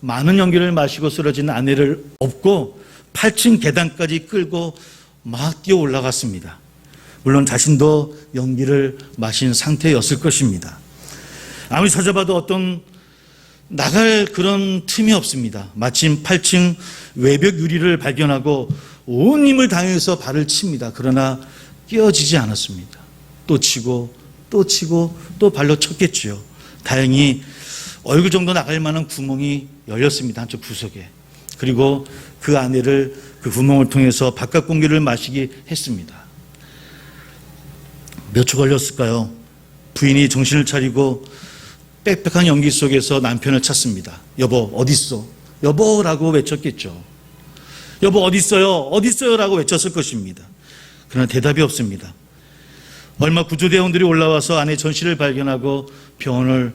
많은 연기를 마시고 쓰러진 아내를 업고 8층 계단까지 끌고 막 뛰어 올라갔습니다. 물론 자신도 연기를 마신 상태였을 것입니다. 아무리 찾아봐도 어떤 나갈 그런 틈이 없습니다. 마침 8층 외벽 유리를 발견하고 온 힘을 다해서 발을 칩니다. 그러나 끼어지지 않았습니다. 또 치고 또 치고 또 발로 쳤겠지요. 다행히 얼굴 정도 나갈 만한 구멍이 열렸습니다. 한쪽 구석에. 그리고 그 아내를 그 구멍을 통해서 바깥 공기를 마시게 했습니다. 몇 초 걸렸을까요? 부인이 정신을 차리고 빽빽한 연기 속에서 남편을 찾습니다. 여보 어딨어? 여보라고 외쳤겠죠. 여보 어딨어요? 어딨어요? 라고 외쳤을 것입니다. 그러나 대답이 없습니다. 얼마 구조대원들이 올라와서 아내 전 씨를 발견하고 병원을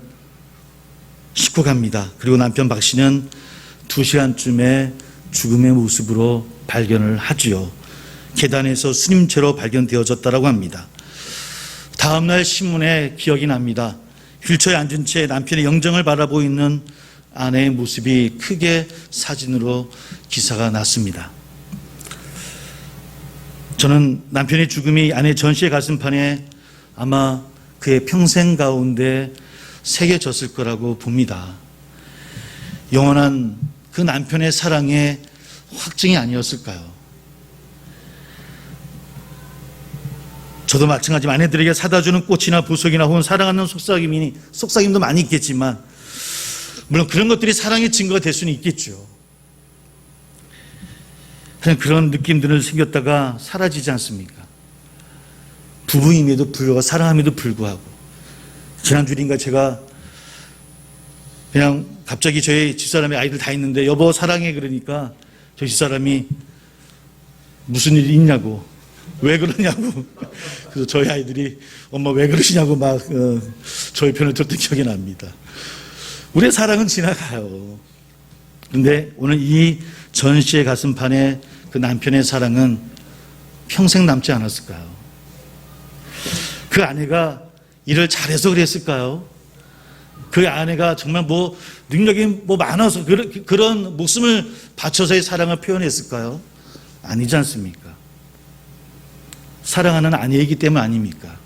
싣고 갑니다. 그리고 남편 박 씨는 2시간쯤에 죽음의 모습으로 발견을 하지요. 계단에서 수님체로 발견되어졌다고 합니다. 다음날 신문에 기억이 납니다. 휠체어에 앉은 채 남편의 영정을 바라보고 있는 아내의 모습이 크게 사진으로 기사가 났습니다. 저는 남편의 죽음이 아내 전 씨의 가슴판에 아마 그의 평생 가운데 새겨졌을 거라고 봅니다. 영원한 그 남편의 사랑의 확증이 아니었을까요? 저도 마찬가지로 아내들에게 사다 주는 꽃이나 보석이나 혹은 사랑하는 속삭임도 많이 있겠지만 물론 그런 것들이 사랑의 증거가 될 수는 있겠죠. 그런 느낌들을 생겼다가 사라지지 않습니까? 부부임에도 불구하고 사랑함에도 불구하고 지난주인가 제가 그냥 갑자기 저희 집사람의 아이들 다 있는데 여보 사랑해 그러니까 저희 집사람이 무슨 일이 있냐고 왜 그러냐고 그래서 저희 아이들이 엄마 왜 그러시냐고 막 저희 편을 들었던 기억이 납니다. 우리의 사랑은 지나가요. 그런데 오늘 이 전 씨의 가슴판에 그 남편의 사랑은 평생 남지 않았을까요? 그 아내가 일을 잘해서 그랬을까요? 그 아내가 정말 능력이 많아서 그런 목숨을 바쳐서의 사랑을 표현했을까요? 아니지 않습니까? 사랑하는 아내이기 때문 아닙니까?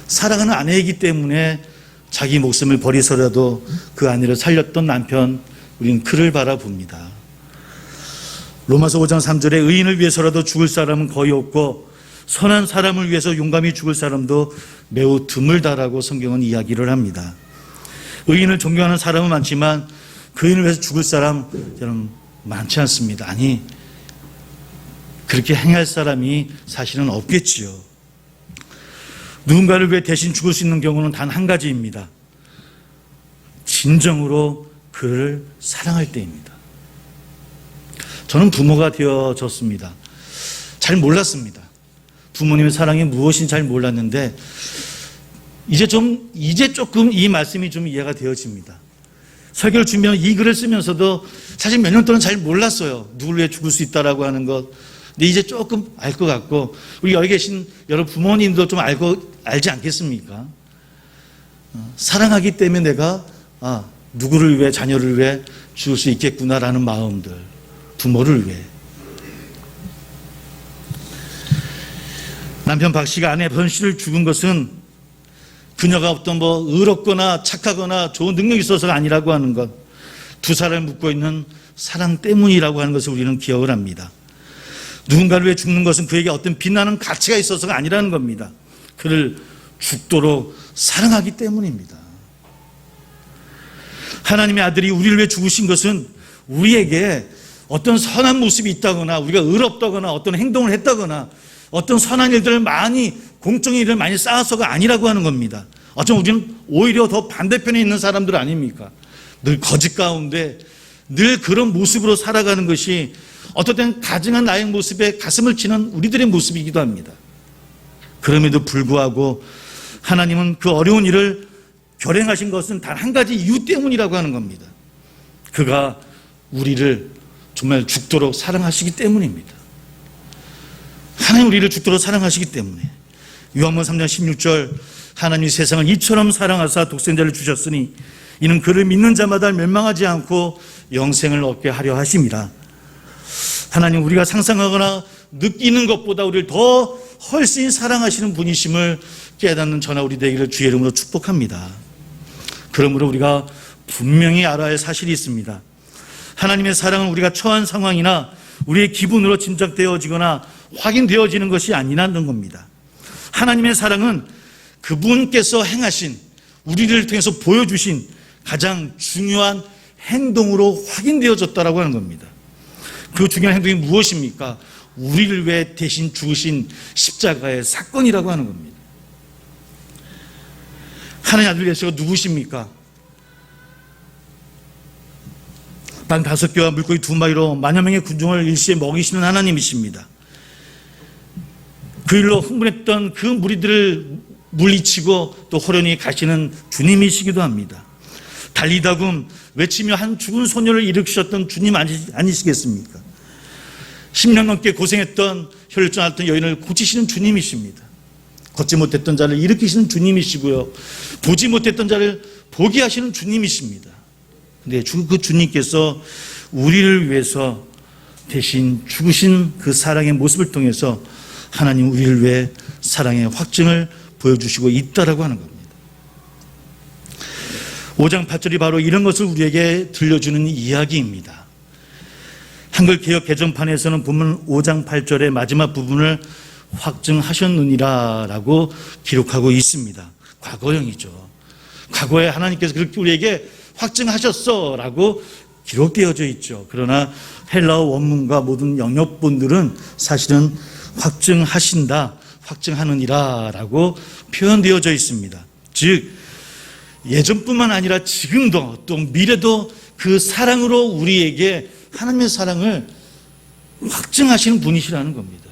사랑하는 아내이기 때문에 자기 목숨을 버리서라도 그 아내를 살렸던 남편, 우리는 그를 바라봅니다. 로마서 5장 3절에 의인을 위해서라도 죽을 사람은 거의 없고 선한 사람을 위해서 용감히 죽을 사람도 매우 드물다라고 성경은 이야기를 합니다. 의인을 존경하는 사람은 많지만 그 의인을 위해서 죽을 사람 저는 많지 않습니다. 아니 그렇게 행할 사람이 사실은 없겠지요. 누군가를 위해 대신 죽을 수 있는 경우는 단 한 가지입니다. 진정으로 그를 사랑할 때입니다. 저는 부모가 되어졌습니다. 잘 몰랐습니다. 부모님의 사랑이 무엇인지 잘 몰랐는데 이제 조금 이 말씀이 좀 이해가 되어집니다. 설교를 준비하면 이 글을 쓰면서도 사실 몇 년 동안 잘 몰랐어요. 누구를 위해 죽을 수 있다라고 하는 것. 근데 이제 조금 알 것 같고 우리 여기 계신 여러분 부모님도 좀 알지 않겠습니까? 사랑하기 때문에 내가 누구를 위해 자녀를 위해 죽을 수 있겠구나라는 마음들, 부모를 위해. 남편 박 씨가 아내 전 씨를 죽은 것은 그녀가 어떤 의롭거나 착하거나 좋은 능력이 있어서가 아니라고 하는 것, 두 사람을 묶고 있는 사랑 때문이라고 하는 것을 우리는 기억을 합니다. 누군가를 위해 죽는 것은 그에게 어떤 빛나는 가치가 있어서가 아니라는 겁니다. 그를 죽도록 사랑하기 때문입니다. 하나님의 아들이 우리를 위해 죽으신 것은 우리에게 어떤 선한 모습이 있다거나 우리가 의롭다거나 어떤 행동을 했다거나 어떤 선한 일들을 공적인 일을 많이 쌓아서가 아니라고 하는 겁니다. 어쩌면 우리는 오히려 더 반대편에 있는 사람들 아닙니까? 늘 거짓 가운데 늘 그런 모습으로 살아가는 것이 어떨 때는 가증한 나의 모습에 가슴을 치는 우리들의 모습이기도 합니다. 그럼에도 불구하고 하나님은 그 어려운 일을 결행하신 것은 단 한 가지 이유 때문이라고 하는 겁니다. 그가 우리를 정말 죽도록 사랑하시기 때문입니다. 하나님 우리를 죽도록 사랑하시기 때문에 요한복음 3장 16절 하나님이 세상을 이처럼 사랑하사 독생자를 주셨으니 이는 그를 믿는 자마다 멸망하지 않고 영생을 얻게 하려 하심이라. 하나님, 우리가 상상하거나 느끼는 것보다 우리를 더 훨씬 사랑하시는 분이심을 깨닫는 저나 우리 되기를 주의 이름으로 축복합니다. 그러므로 우리가 분명히 알아야 할 사실이 있습니다. 하나님의 사랑은 우리가 처한 상황이나 우리의 기분으로 짐작되어지거나 확인되어지는 것이 아니라는 겁니다. 하나님의 사랑은 그분께서 행하신, 우리를 통해서 보여주신 가장 중요한 행동으로 확인되어졌다라고 하는 겁니다. 그 중요한 행동이 무엇입니까? 우리를 위해 대신 죽으신 십자가의 사건이라고 하는 겁니다. 하나님 아들 예수가 누구십니까? 단 5개와 물고기 2마리로 만여 명의 군중을 일시에 먹이시는 하나님이십니다. 그 일로 흥분했던 그 무리들을 물리치고 또 호련히 가시는 주님이시기도 합니다. 달리다금 외치며 한 죽은 소녀를 일으키셨던 주님 아니시겠습니까? 10년 넘게 고생했던 혈루증 앓던 여인을 고치시는 주님이십니다. 걷지 못했던 자를 일으키시는 주님이시고요, 보지 못했던 자를 보게 하시는 주님이십니다. 근데 그 주님께서 우리를 위해서 대신 죽으신 그 사랑의 모습을 통해서 하나님 우리를 위해 사랑의 확증을 보여주시고 있다라고 하는 겁니다. 5장 8절이 바로 이런 것을 우리에게 들려주는 이야기입니다. 한글 개역 개정판에서는 보면 5장 8절의 마지막 부분을 확증하셨느니라 라고 기록하고 있습니다. 과거형이죠. 과거에 하나님께서 그렇게 우리에게 확증하셨어 라고 기록되어져 있죠. 그러나 헬라어 원문과 모든 영역본들은 사실은 확증하신다, 확증하느니라 라고 표현되어져 있습니다. 즉 예전뿐만 아니라 지금도 또 미래도 그 사랑으로 우리에게 하나님의 사랑을 확증하시는 분이시라는 겁니다.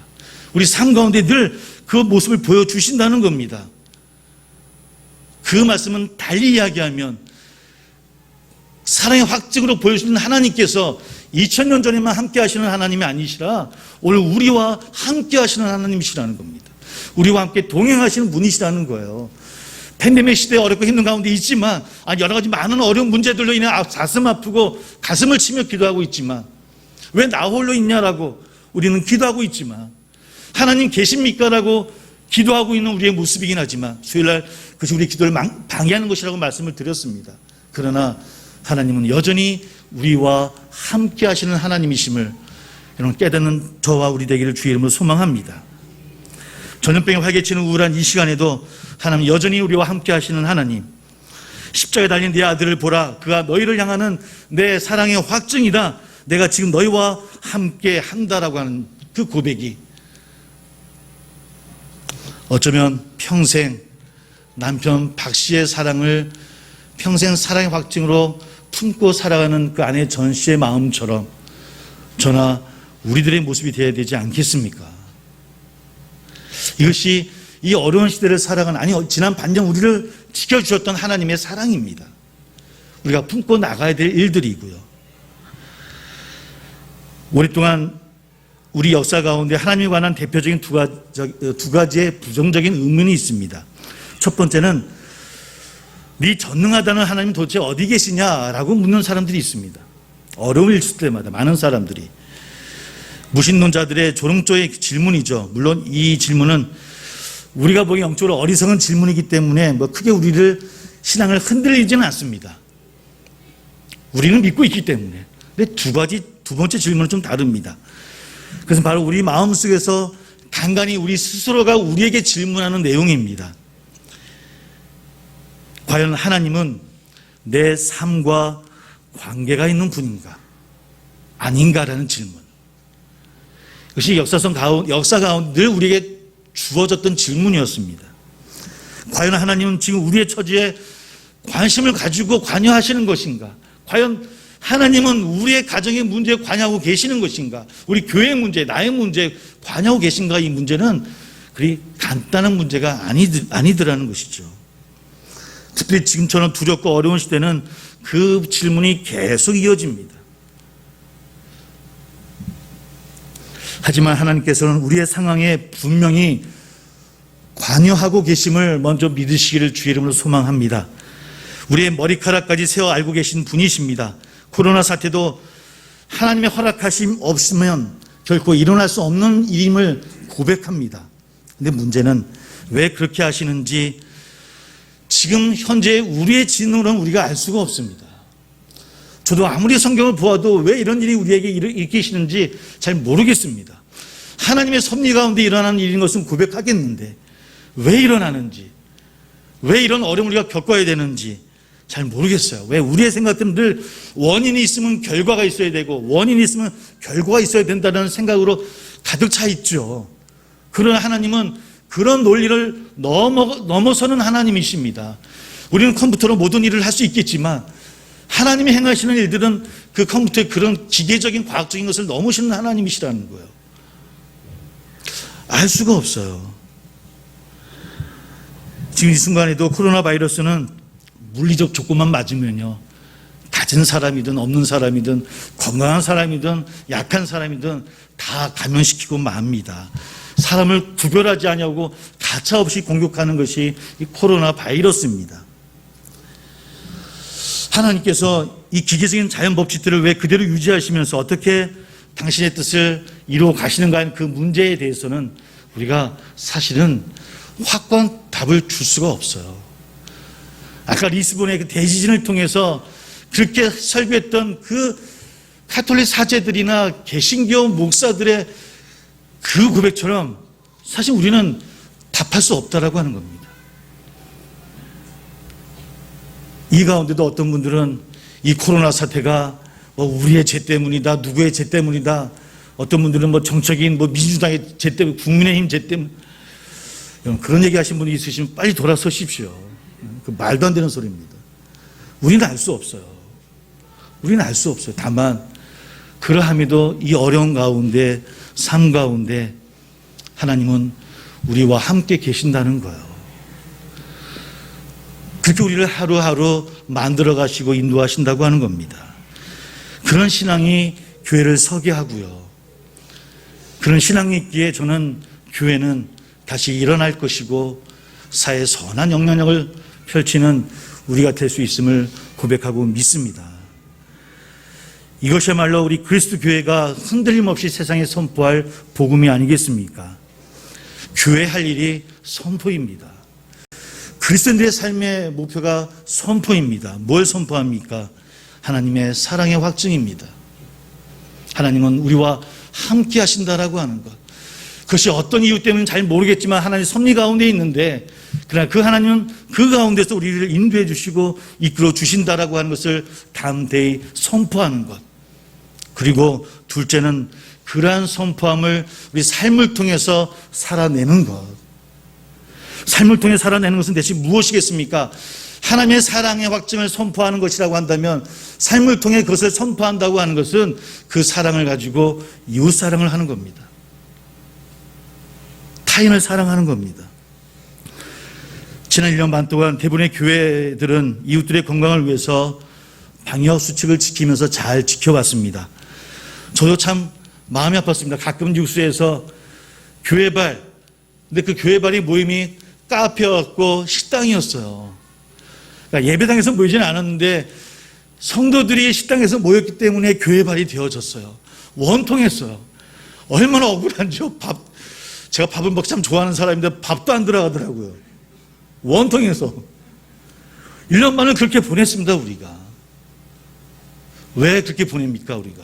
우리 삶 가운데 늘 그 모습을 보여주신다는 겁니다. 그 말씀은 달리 이야기하면 사랑의 확증으로 보여주시는 하나님께서 2000년 전에만 함께 하시는 하나님이 아니시라 오늘 우리와 함께 하시는 하나님이시라는 겁니다. 우리와 함께 동행하시는 분이시라는 거예요. 팬데믹 시대에 어렵고 힘든 가운데 있지만 여러 가지 많은 어려운 문제들로 인해 가슴 아프고 가슴을 치며 기도하고 있지만 왜 나 홀로 있냐라고 우리는 기도하고 있지만 하나님 계십니까? 라고 기도하고 있는 우리의 모습이긴 하지만 수요일날 그것이 우리 기도를 방해하는 것이라고 말씀을 드렸습니다. 그러나 하나님은 여전히 우리와 함께 하시는 하나님이심을 여러분 깨닫는 저와 우리 되기를 주의 이름으로 소망합니다. 전염병에 활개치는 우울한 이 시간에도 하나님 여전히 우리와 함께 하시는 하나님, 십자가에 달린 네 아들을 보라, 그가 너희를 향하는 내 사랑의 확증이다, 내가 지금 너희와 함께 한다라고 하는 그 고백이 어쩌면 평생 남편 박 씨의 사랑을 평생 사랑의 확증으로 품고 살아가는 그 아내 전 씨의 마음처럼 저나 우리들의 모습이 되어야 되지 않겠습니까? 이것이 이 어려운 시대를 살아가는 지난 반년 우리를 지켜주셨던 하나님의 사랑입니다. 우리가 품고 나가야 될 일들이고요. 오랫동안 우리 역사 가운데 하나님에 관한 대표적인 두 가지의 부정적인 의문이 있습니다. 첫 번째는 네 전능하다는 하나님 도대체 어디 계시냐라고 묻는 사람들이 있습니다. 어려움을 있을 때마다 많은 사람들이. 무신론자들의 조롱조의 질문이죠. 물론 이 질문은 우리가 보기 영적으로 어리석은 질문이기 때문에 크게 우리를 신앙을 흔들리지는 않습니다. 우리는 믿고 있기 때문에. 근데 두 번째 질문은 좀 다릅니다. 그것은 바로 우리 마음속에서 간간히 우리 스스로가 우리에게 질문하는 내용입니다. 과연 하나님은 내 삶과 관계가 있는 분인가? 아닌가라는 질문. 그것이 역사 가운데 늘 우리에게 주어졌던 질문이었습니다. 과연 하나님은 지금 우리의 처지에 관심을 가지고 관여하시는 것인가? 과연 하나님은 우리의 가정의 문제에 관여하고 계시는 것인가? 우리 교회의 문제, 나의 문제에 관여하고 계신가? 이 문제는 그리 간단한 문제가 아니더라는 것이죠. 특별히 지금처럼 두렵고 어려운 시대는 그 질문이 계속 이어집니다. 하지만 하나님께서는 우리의 상황에 분명히 관여하고 계심을 먼저 믿으시기를 주의 이름으로 소망합니다. 우리의 머리카락까지 세어 알고 계신 분이십니다. 코로나 사태도 하나님의 허락하심 없으면 결코 일어날 수 없는 일임을 고백합니다. 근데 문제는 왜 그렇게 하시는지 지금 현재 우리의 지능으로는 우리가 알 수가 없습니다. 저도 아무리 성경을 보아도 왜 이런 일이 우리에게 일으키시는지 잘 모르겠습니다. 하나님의 섭리 가운데 일어나는 일인 것은 고백하겠는데 왜 일어나는지, 왜 이런 어려움을 우리가 겪어야 되는지 잘 모르겠어요. 왜 우리의 생각들은 늘 원인이 있으면 결과가 있어야 되고 원인이 있으면 결과가 있어야 된다는 생각으로 가득 차 있죠. 그러나 하나님은 그런 논리를 넘어서는 하나님이십니다. 우리는 컴퓨터로 모든 일을 할 수 있겠지만 하나님이 행하시는 일들은 그 컴퓨터의 그런 기계적인 과학적인 것을 넘으시는 하나님이시라는 거예요. 알 수가 없어요. 지금 이 순간에도 코로나 바이러스는 물리적 조건만 맞으면요, 가진 사람이든 없는 사람이든 건강한 사람이든 약한 사람이든 다 감염시키고 맙니다. 사람을 구별하지 않냐고 가차없이 공격하는 것이 이 코로나 바이러스입니다. 하나님께서 이 기계적인 자연 법칙들을 왜 그대로 유지하시면서 어떻게 당신의 뜻을 이루어 가시는가 하는 그 문제에 대해서는 우리가 사실은 확고한 답을 줄 수가 없어요. 아까 리스본의 그 대지진을 통해서 그렇게 설교했던 그 가톨릭 사제들이나 개신교 목사들의 그 고백처럼 사실 우리는 답할 수 없다라고 하는 겁니다. 이 가운데도 어떤 분들은 이 코로나 사태가 우리의 죄 때문이다, 누구의 죄 때문이다, 어떤 분들은 정적인 민주당의 죄 때문에, 국민의힘 죄 때문에, 그런 얘기 하신 분이 있으시면 빨리 돌아서십시오. 그 말도 안 되는 소리입니다. 우리는 알 수 없어요. 우리는 알 수 없어요. 다만 그러함에도 이 어려운 가운데, 삶 가운데 하나님은 우리와 함께 계신다는 거예요. 그렇게 우리를 하루하루 만들어 가시고 인도하신다고 하는 겁니다. 그런 신앙이 교회를 서게 하고요. 그런 신앙이 있기에 저는 교회는 다시 일어날 것이고 사회에 선한 영향력을 펼치는 우리가 될 수 있음을 고백하고 믿습니다. 이것이야말로 우리 그리스도 교회가 흔들림 없이 세상에 선포할 복음이 아니겠습니까? 교회 할 일이 선포입니다. 그리스도인들의 삶의 목표가 선포입니다. 뭘 선포합니까? 하나님의 사랑의 확증입니다. 하나님은 우리와 함께 하신다라고 하는 것. 그것이 어떤 이유 때문에 잘 모르겠지만 하나님 섭리 가운데 있는데, 그러나 그 하나님은 그 가운데서 우리를 인도해 주시고 이끌어 주신다라고 하는 것을 담대히 선포하는 것. 그리고 둘째는 그러한 선포함을 우리 삶을 통해서 살아내는 것. 삶을 통해 살아내는 것은 대신 무엇이겠습니까? 하나님의 사랑의 확증을 선포하는 것이라고 한다면 삶을 통해 그것을 선포한다고 하는 것은 그 사랑을 가지고 이웃 사랑을 하는 겁니다. 타인을 사랑하는 겁니다. 지난 1년 반 동안 대부분의 교회들은 이웃들의 건강을 위해서 방역 수칙을 지키면서 잘 지켜왔습니다. 저도 참 마음이 아팠습니다. 가끔 뉴스에서 교회발, 근데 그 교회발이 모임이 카페였고 식당이었어요. 그러니까 예배당에서 모이지는 않았는데 성도들이 식당에서 모였기 때문에 교회발이 되어졌어요. 원통했어요. 얼마나 억울한지요. 제가 밥을 먹기 참 좋아하는 사람인데 밥도 안 들어가더라고요. 원통해서 1년 반을 그렇게 보냈습니다. 우리가 왜 그렇게 보냅니까? 우리가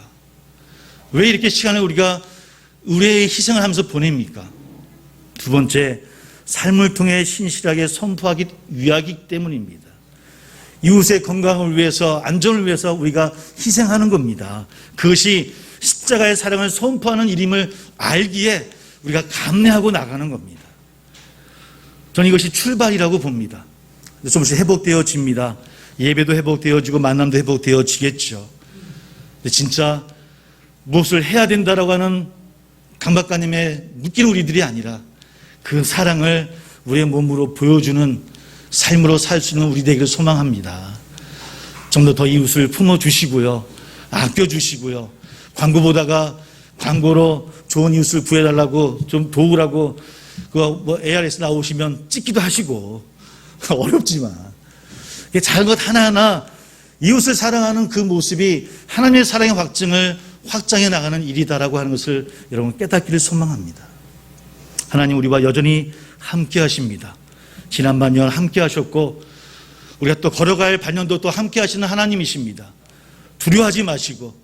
왜 이렇게 시간을 우리가 우리의 희생을 하면서 보냅니까? 두 번째, 삶을 통해 신실하게 선포하기 위하기 때문입니다. 이웃의 건강을 위해서, 안전을 위해서 우리가 희생하는 겁니다. 그것이 십자가의 사랑을 선포하는 일임을 알기에 우리가 감내하고 나가는 겁니다. 저는 이것이 출발이라고 봅니다. 조금씩 회복되어집니다. 예배도 회복되어지고 만남도 회복되어지겠죠. 근데 진짜 무엇을 해야 된다라고 하는 강박관념에 묶인 우리들이 아니라 그 사랑을 우리의 몸으로 보여주는 삶으로 살 수 있는 우리 되기를 소망합니다. 좀 더 이웃을 품어주시고요. 아껴주시고요. 광고 보다가 광고로 좋은 이웃을 구해달라고 좀 도우라고 ARS 나오시면 찍기도 하시고 어렵지만 작은 것 하나하나 이웃을 사랑하는 그 모습이 하나님의 사랑의 확장해 나가는 일이다라고 하는 것을 여러분 깨닫기를 소망합니다. 하나님 우리와 여전히 함께 하십니다. 지난 반년 함께 하셨고 우리가 또 걸어갈 반년도 또 함께 하시는 하나님이십니다. 두려워하지 마시고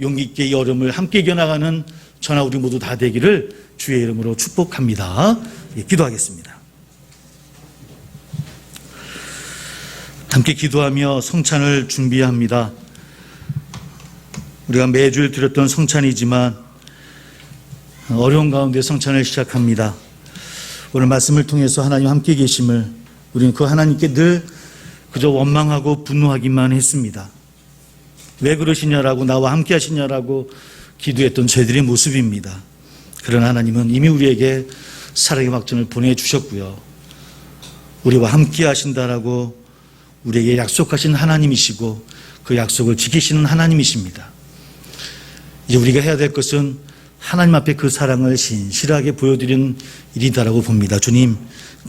용기 있게 이 여름을 함께 이겨나가는 저나 우리 모두 다 되기를 주의 이름으로 축복합니다. 기도하겠습니다. 함께 기도하며 성찬을 준비합니다. 우리가 매주 드렸던 성찬이지만 어려운 가운데 성찬을 시작합니다. 오늘 말씀을 통해서 하나님 함께 계심을 우리는 그 하나님께 늘 그저 원망하고 분노하기만 했습니다. 왜 그러시냐라고 나와 함께 하시냐라고 기도했던 저희들의 모습입니다. 그러나 하나님은 이미 우리에게 사랑의 확증을 보내주셨고요. 우리와 함께 하신다라고 우리에게 약속하신 하나님이시고 그 약속을 지키시는 하나님이십니다. 이제 우리가 해야 될 것은 하나님 앞에 그 사랑을 신실하게 보여드리는 일이다라고 봅니다. 주님,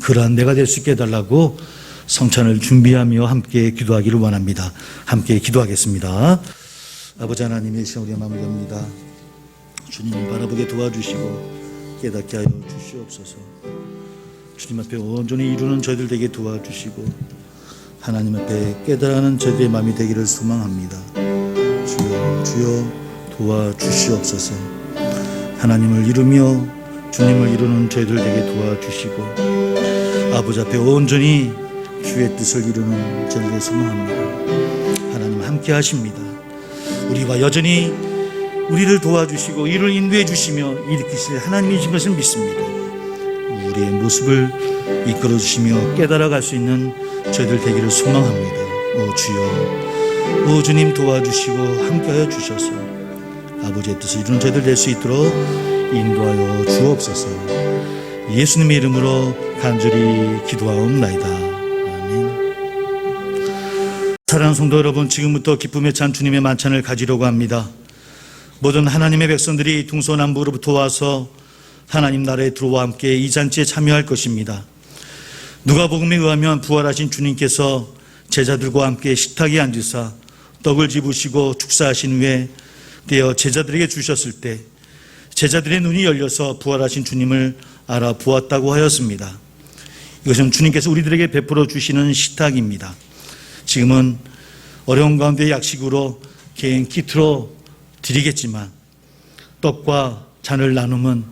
그러한 내가 될 수 있게 해달라고 성찬을 준비하며 함께 기도하기를 원합니다. 함께 기도하겠습니다. 아버지 하나님의 시간 우리의 마음을 엽니다. 주님을 바라보게 도와주시고 깨닫게 하여 주시옵소서. 주님 앞에 온전히 이루는 저희들 되게 도와주시고 하나님 앞에 깨달아는 저희들의 마음이 되기를 소망합니다. 주여 주여 도와주시옵소서. 하나님을 이루며 주님을 이루는 저희들 되게 도와주시고 아버지 앞에 온전히 주의 뜻을 이루는 저희들 소망합니다. 하나님 함께 하십니다. 우리와 여전히 우리를 도와주시고 이를 인도해 주시며 일으키실 하나님이신 것을 믿습니다. 우리의 모습을 이끌어 주시며 깨달아갈 수 있는 저희들 되기를 소망합니다. 오 주여, 오 주님 도와주시고 함께하여 주셔서 아버지의 뜻을 이루는 저희들 될 수 있도록 인도하여 주옵소서. 예수님의 이름으로 간절히 기도하옵나이다. 아멘. 사랑하는 성도 여러분, 지금부터 기쁨에 찬 주님의 만찬을 가지려고 합니다. 모든 하나님의 백성들이 동서남북으로부터 와서 하나님 나라에 들어와 함께 이 잔치에 참여할 것입니다. 누가복음에 의하면 부활하신 주님께서 제자들과 함께 식탁에 앉으사 떡을 집으시고 축사하신 후에 떼어 제자들에게 주셨을 때 제자들의 눈이 열려서 부활하신 주님을 알아보았다고 하였습니다. 이것은 주님께서 우리들에게 베풀어 주시는 식탁입니다. 지금은 어려운 가운데 약식으로 개인 키트로 드리겠지만 떡과 잔을 나눔은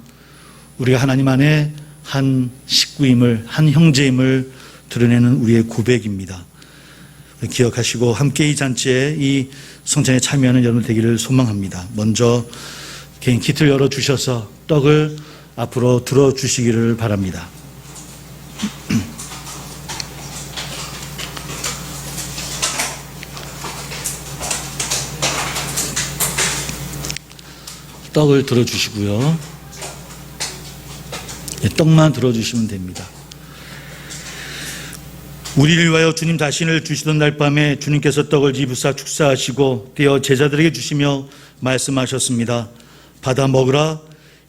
우리가 하나님 안에 한 식구임을, 한 형제임을 드러내는 우리의 고백입니다. 기억하시고 함께 이 잔치에 이 성찬에 참여하는 여러분 되기를 소망합니다. 먼저 개인 키트를 열어주셔서 떡을 앞으로 들어주시기를 바랍니다. 떡을 들어주시고요. 떡만 들어주시면 됩니다. 우리를 위하여 주님 자신을 주시던 날 밤에 주님께서 떡을 집으사 축사하시고 떼어 제자들에게 주시며 말씀하셨습니다. 받아 먹으라.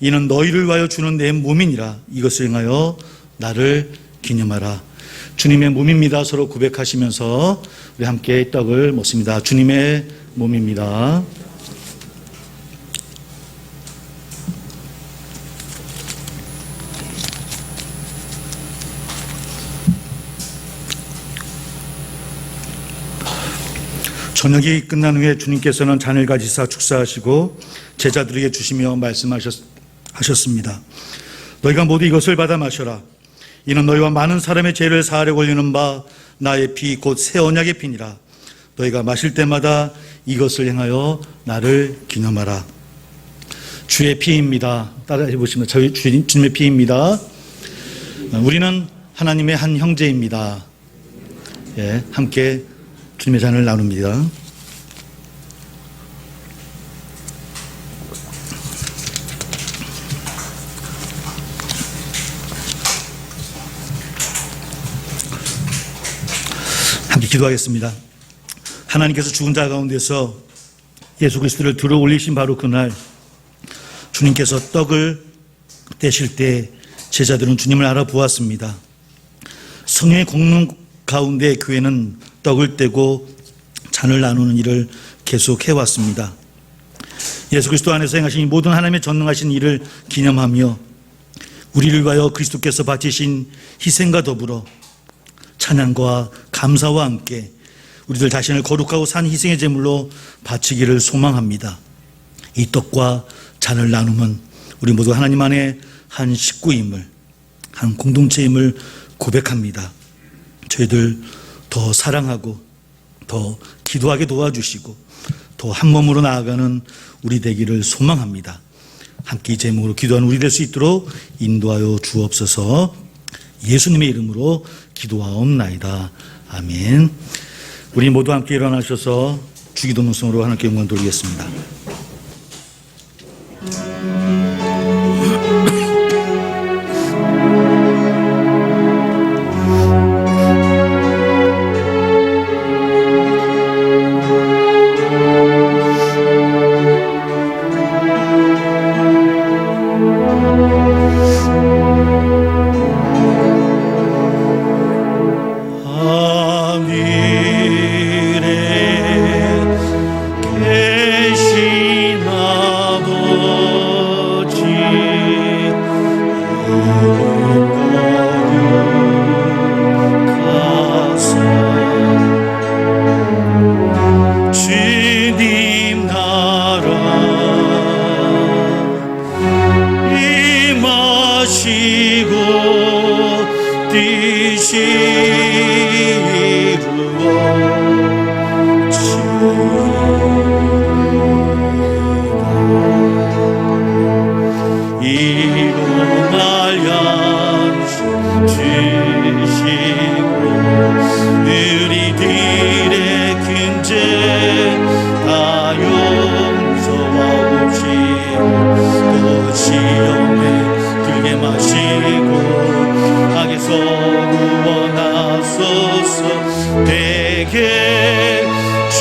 이는 너희를 위하여 주는 내 몸이니라. 이것을 행하여 나를 기념하라. 주님의 몸입니다. 서로 고백하시면서 우리 함께 떡을 먹습니다. 주님의 몸입니다. 저녁이 끝난 후에 주님께서는 잔을 가지사 축사하시고 제자들에게 주시며 말씀하셨습니다. 너희가 모두 이것을 받아 마셔라. 이는 너희와 많은 사람의 죄를 사하려고 올리는 바 나의 피 곧 새 언약의 피니라. 너희가 마실 때마다 이것을 행하여 나를 기념하라. 주의 피입니다. 따라해 보시면 저희 주님의 피입니다. 우리는 하나님의 한 형제입니다. 예, 함께 주님의 잔을 나눕니다. 함께 기도하겠습니다. 하나님께서 죽은 자 가운데서 예수 그리스도를 들어 올리신 바로 그날 주님께서 떡을 떼실 때 제자들은 주님을 알아보았습니다. 성령의 공동 가운데 교회는 떡을 떼고 잔을 나누는 일을 계속 해왔습니다. 예수 그리스도 안에서 행하신 이 모든 하나님의 전능하신 일을 기념하며 우리를 위하여 그리스도께서 바치신 희생과 더불어 찬양과 감사와 함께 우리들 자신을 거룩하고 산 희생의 제물로 바치기를 소망합니다. 이 떡과 잔을 나누면 우리 모두 하나님 안에 한 식구임을, 한 공동체임을 고백합니다. 저희들 더 사랑하고 더 기도하게 도와주시고 더 한 몸으로 나아가는 우리 되기를 소망합니다. 함께 이 제목으로 기도하는 우리 될 수 있도록 인도하여 주옵소서. 예수님의 이름으로 기도하옵나이다. 아멘. 우리 모두 함께 일어나셔서 주기도 문성으로 하나님께 영광 돌리겠습니다.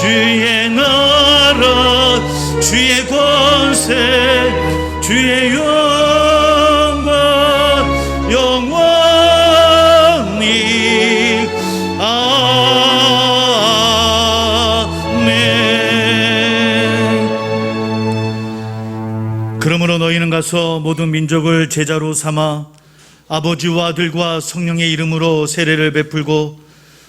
주의 나라 주의 권세 주의 영광 영원히 아멘. 그러므로 너희는 가서 모든 민족을 제자로 삼아 아버지와 아들과 성령의 이름으로 세례를 베풀고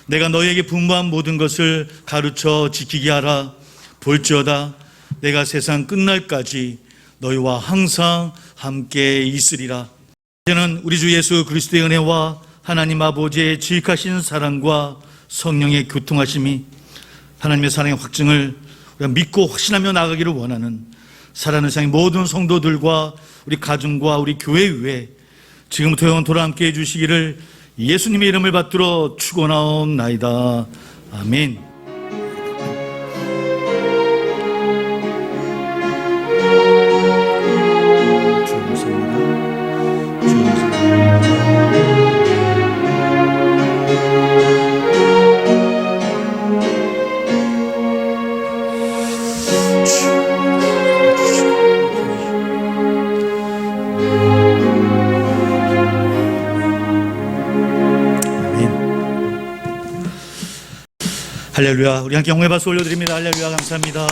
내가 너희에게 분부한 모든 것을 가르쳐 지키게 하라. 볼지어다 내가 세상 끝날까지 너희와 항상 함께 있으리라. 이제는 우리 주 예수 그리스도의 은혜와 하나님 아버지의 지극하신 사랑과 성령의 교통하심이 하나님의 사랑의 확증을 우리가 믿고 확신하며 나가기를 원하는 살아가는 세상의 모든 성도들과 우리 가정과 우리 교회 위에 지금부터 영원토록 함께 해주시기를 예수님의 이름을 받들어 축원하옵나이다. 아멘. 할렐루야. 우리 함께 영광의 박수 올려드립니다. 할렐루야. 감사합니다.